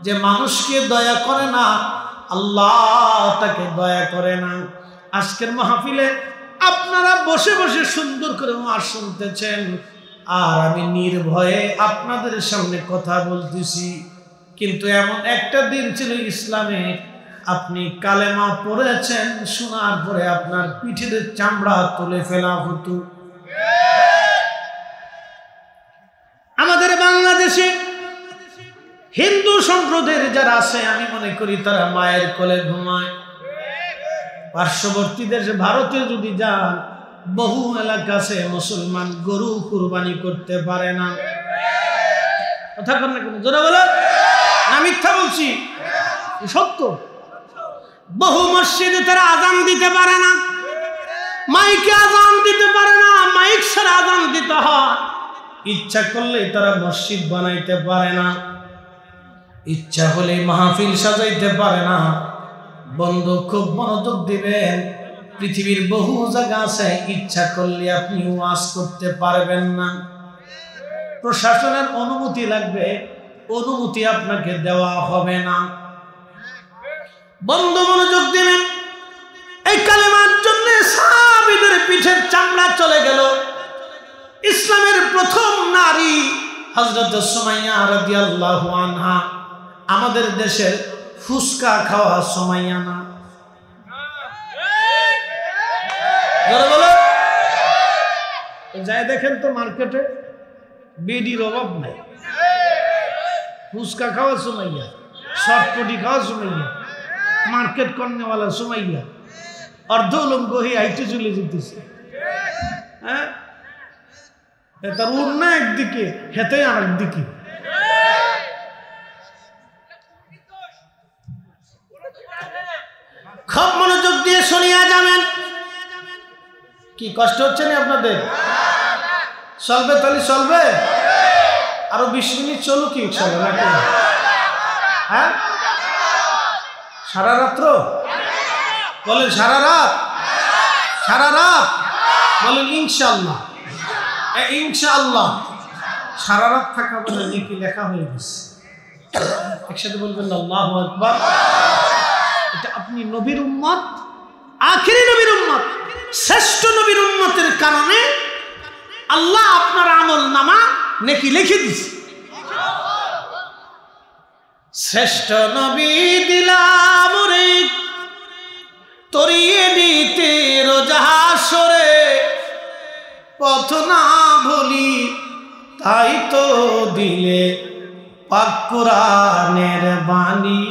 যে মানুষকে দয়া করে না, আল্লাহ তাকে দয়া করে না। আজকের মাহফিলে আপনারা বসে বসে সুন্দর করে ওয়াজ শুনতেছেন, আর আমি নির্ভয়ে আপনাদের সামনে কথা বলতেছি। কিন্তু এমন একটা দিন ছিল ইসলামে, আপনি কালেমা পড়েছেন, শোনার পরে আপনার পিঠের চামড়া তুলে ফেলা হতো। আমাদের বাংলাদেশে হিন্দু সম্প্রদায়ের যারা আছে, আমি মনে করি তারা মায়ের কোলে ঘুমায়। পার্শ্ববর্তী দেশে ভারতে যদি যান, বহু এলাকা আছে মুসলমান গরু কুরবানি করতে পারে না। কথা বল না, জোরে বলো না, মিথ্যা বলছি? সত্য। বহু মসজিদে তারা আজান দিতে পারে না, মাইকে আজান দিতে পারে না, মাইক ছাড়া আজান দিতে হয়। ইচ্ছা করলে তারা মসজিদ বানাইতে পারে না, ইচ্ছা হলে মাহফিল সাজাইতে পারে না। বন্ধু, খুব মনোযোগ দিবেন, পৃথিবীর বহু জায়গা আছে ইচ্ছা করলে আপনি ওয়াজ করতে পারবেন না। প্রশাসনের অনুমতি লাগবে, অনুমতি আপনাকে দেওয়া হবে না। বন্ধু, মনোযোগ দিবেন। এই কালেমার জন্য সাহাবীদের পিঠের চামড়া চলে গেল। ইসলামের প্রথম নারী হযরত সুমাইয়া রাদিয়াল্লাহু আনহা। আমাদের দেশের ফুসকা খাওয়া সুমাইয়া না, যাই দেখেন তো মার্কেটে বিডির অভাব নাই। ফুচকা খাওয়া সুমাইয়া, শর্টপটি খাওয়া সুমাইয়া, মার্কেট করনেওয়ালা সুমাইয়া, অর্ধ উলঙ্গ হয়ে হাইটে চলে যেতেছে। হ্যাঁ, তার উড়না একদিকে, হেতে আর একদিকে। খুব মনোযোগ দিয়ে শুনিয়া যাবেন। কি কষ্ট হচ্ছে না আপনাদের? চলবে তাহলে চলবে, আরো 20 মিনিট চলুক ইনশাআল্লাহ, নাকি? হ্যাঁ, সারা রাত্র বলেন, সারা রাত, সারা রাত বলেন ইনশাআল্লাহ। ইনশাআল্লাহ সারা রাত থাকা বলে নাকি লেখা হয়ে গেছে। একসাথে বলবেন আল্লাহু আকবার। এটা আপনি নবীর উম্মত, আখিরি নবীর উম্মত, শ্রেষ্ঠ নবীর উম্মতের কারণে আল্লাহ আপনার আমল নামা নেকি লিখে দিছে। শ্রেষ্ঠ নবী দিলাম রে তরিয়ে নিতে রোজা হাসরে, পথ না ভুলি তাই তো দিলে পাক কোরআনের বাণী।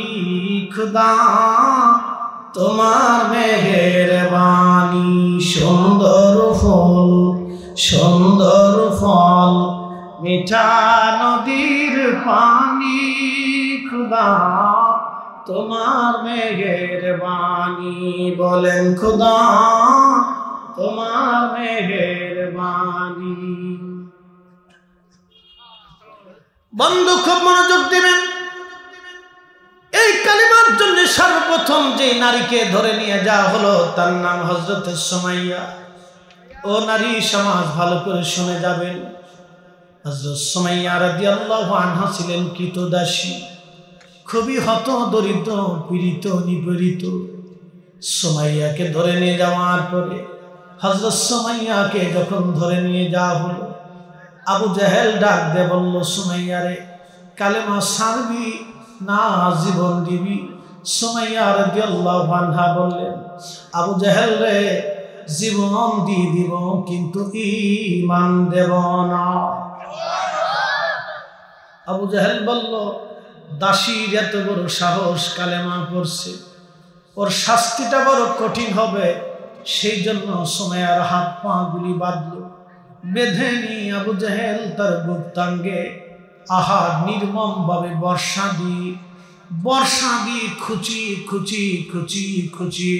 খুদা তোমার মেহেরবানি, সুন্দর ফল সুন্দর ফল মিঠা নদীর পানি। খুদা তোমার মেহেরবানি, বলেন খুদা তোমার মেহেরবানি। বন্ধু, খুব মনোযোগ দিবেন। এই কালিমার জন্য সর্বপ্রথম যে নারীকে ধরে নিয়ে যাওয়া হলো তার নাম হযরত সুমাইয়া। ও নারী সমাজ, ভালো করে শুনে যাবেন। হযরত সুমাইয়া রাদিয়াল্লাহু আনহা ছিলেন কৃতদাসী, খুবই হতদরিদ্র, পীড়িত নিপীড়িত। সুমাইয়াকে ধরে নিয়ে যাওয়ার পরে হযরত সুমাইয়াকে যখন ধরে নিয়ে যাওয়া হলো, আবু জাহেল ডাক দিয়ে বলল, সুমাইয়ারে কালেমা ছাড়বি না জীবন দিবি? সুমাইয়া রাদিয়াল্লাহু আনহা বললেন, আবু জাহেল রে, জীবন দিয়ে দিব কিন্তু ঈমান দেব না। আবু জাহেল বলল, দাসীর এত বড় সাহস, কালেমা পড়ছে, ওর শাস্তিটা বড় কঠিন হবে। সেই জন্য সুমাইয়ার হাত পা গুলি বাঁধল, বেঁধে নিয়ে আবু জাহেল তার গুপ্তাঙ্গে নির্মম ভাবে বর্ষা দিয়ে খুচি খুচি খুচি খুচি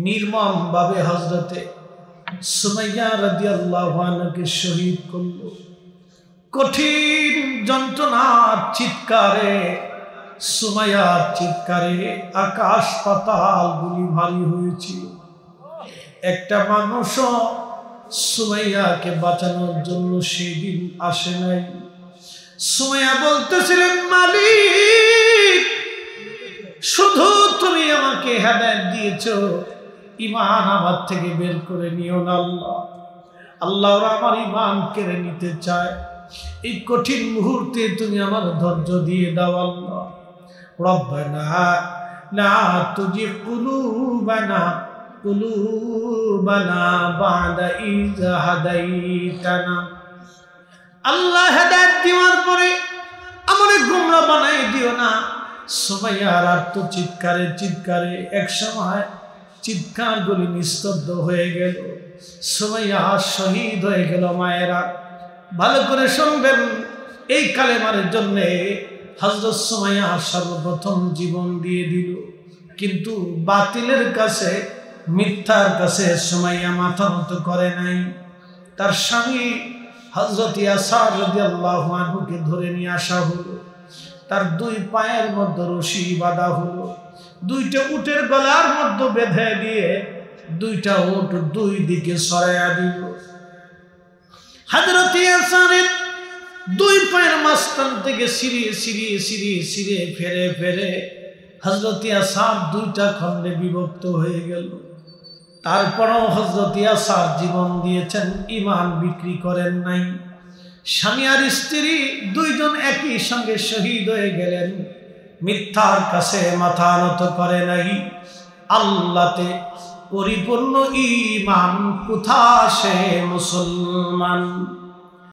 নির্মম ভাবে হযরতে সুমাইয়া রাদিয়াল্লাহু আনহাকে শহীদ করল। কঠিন যন্ত্রণার চিৎকারে, সুমাইয়ার চিৎকারে আকাশ পাতাল গুলি ভারী হয়েছিল। একটা মানুষও সুমাইয়াকে বাঁচানোর জন্য সেদিন আসে নাই। সুমাইয়া বলতেছিলেন, মালিক শুধু তুমি আমাকে হেদায়েত দিয়েছো, ঈমান আমার থেকে বের করে নিও না আল্লাহ। আল্লাহ আমার ঈমান কেড়ে নিতে চায়, এই কঠিন মুহূর্তে তুমি আমার ধৈর্য দিয়ে দাও আল্লাহ। রব্বানা লা তুজিগ কুলুবানা বা'দা ইয হাদাইতানা। আল্লাহ হেদায়েত দেওয়ার পরে আমারে গোমরা বানাই দিও না। সুমাইয়ার চিৎকারে একসময় চিৎকারগুলি নিস্তব্ধ হয়ে গেল। সুমাইয়া শহীদ হয়ে গেল। মায়েরা ভালো করে শুনবেন, এই কালেমার জন্যে হযরত সুমাইয়া সর্বপ্রথম জীবন দিয়ে দিল। কিন্তু বাতিলের কাছে, মিথ্যার কাছে সুমাইয়া মাথা নত করে নাই। তার স্বামী হযরত ইয়াসার রাদিয়াল্লাহু আনহুকে ধরে নিয়ে আসা হলো। তার দুই পায়ের মধ্যে রশি বাঁধা হলো, দুইটা উটের গলার মধ্যে বেঁধে দিয়ে দুইটা উট দুই দিকে সরাইয়া দিল। হযরত ইয়াসারের দুই পায়ের মাঝখান থেকে সিঁড়িয়ে ফেরে হযরত ইয়াসার দুইটা খণ্ডে বিভক্ত হয়ে গেল। তারপরও হযরত ইয়াসার জীবন দিয়েছেন, ঈমান বিক্রি করেন নাই। স্বামী আর স্ত্রী দুইজন একই সঙ্গে শহীদ হয়ে গেলেন, মিথ্যার কাছে মাথা নত করে নাই। আল্লাহতে পরিপূর্ণ ঈমান কোথা সে মুসলমান।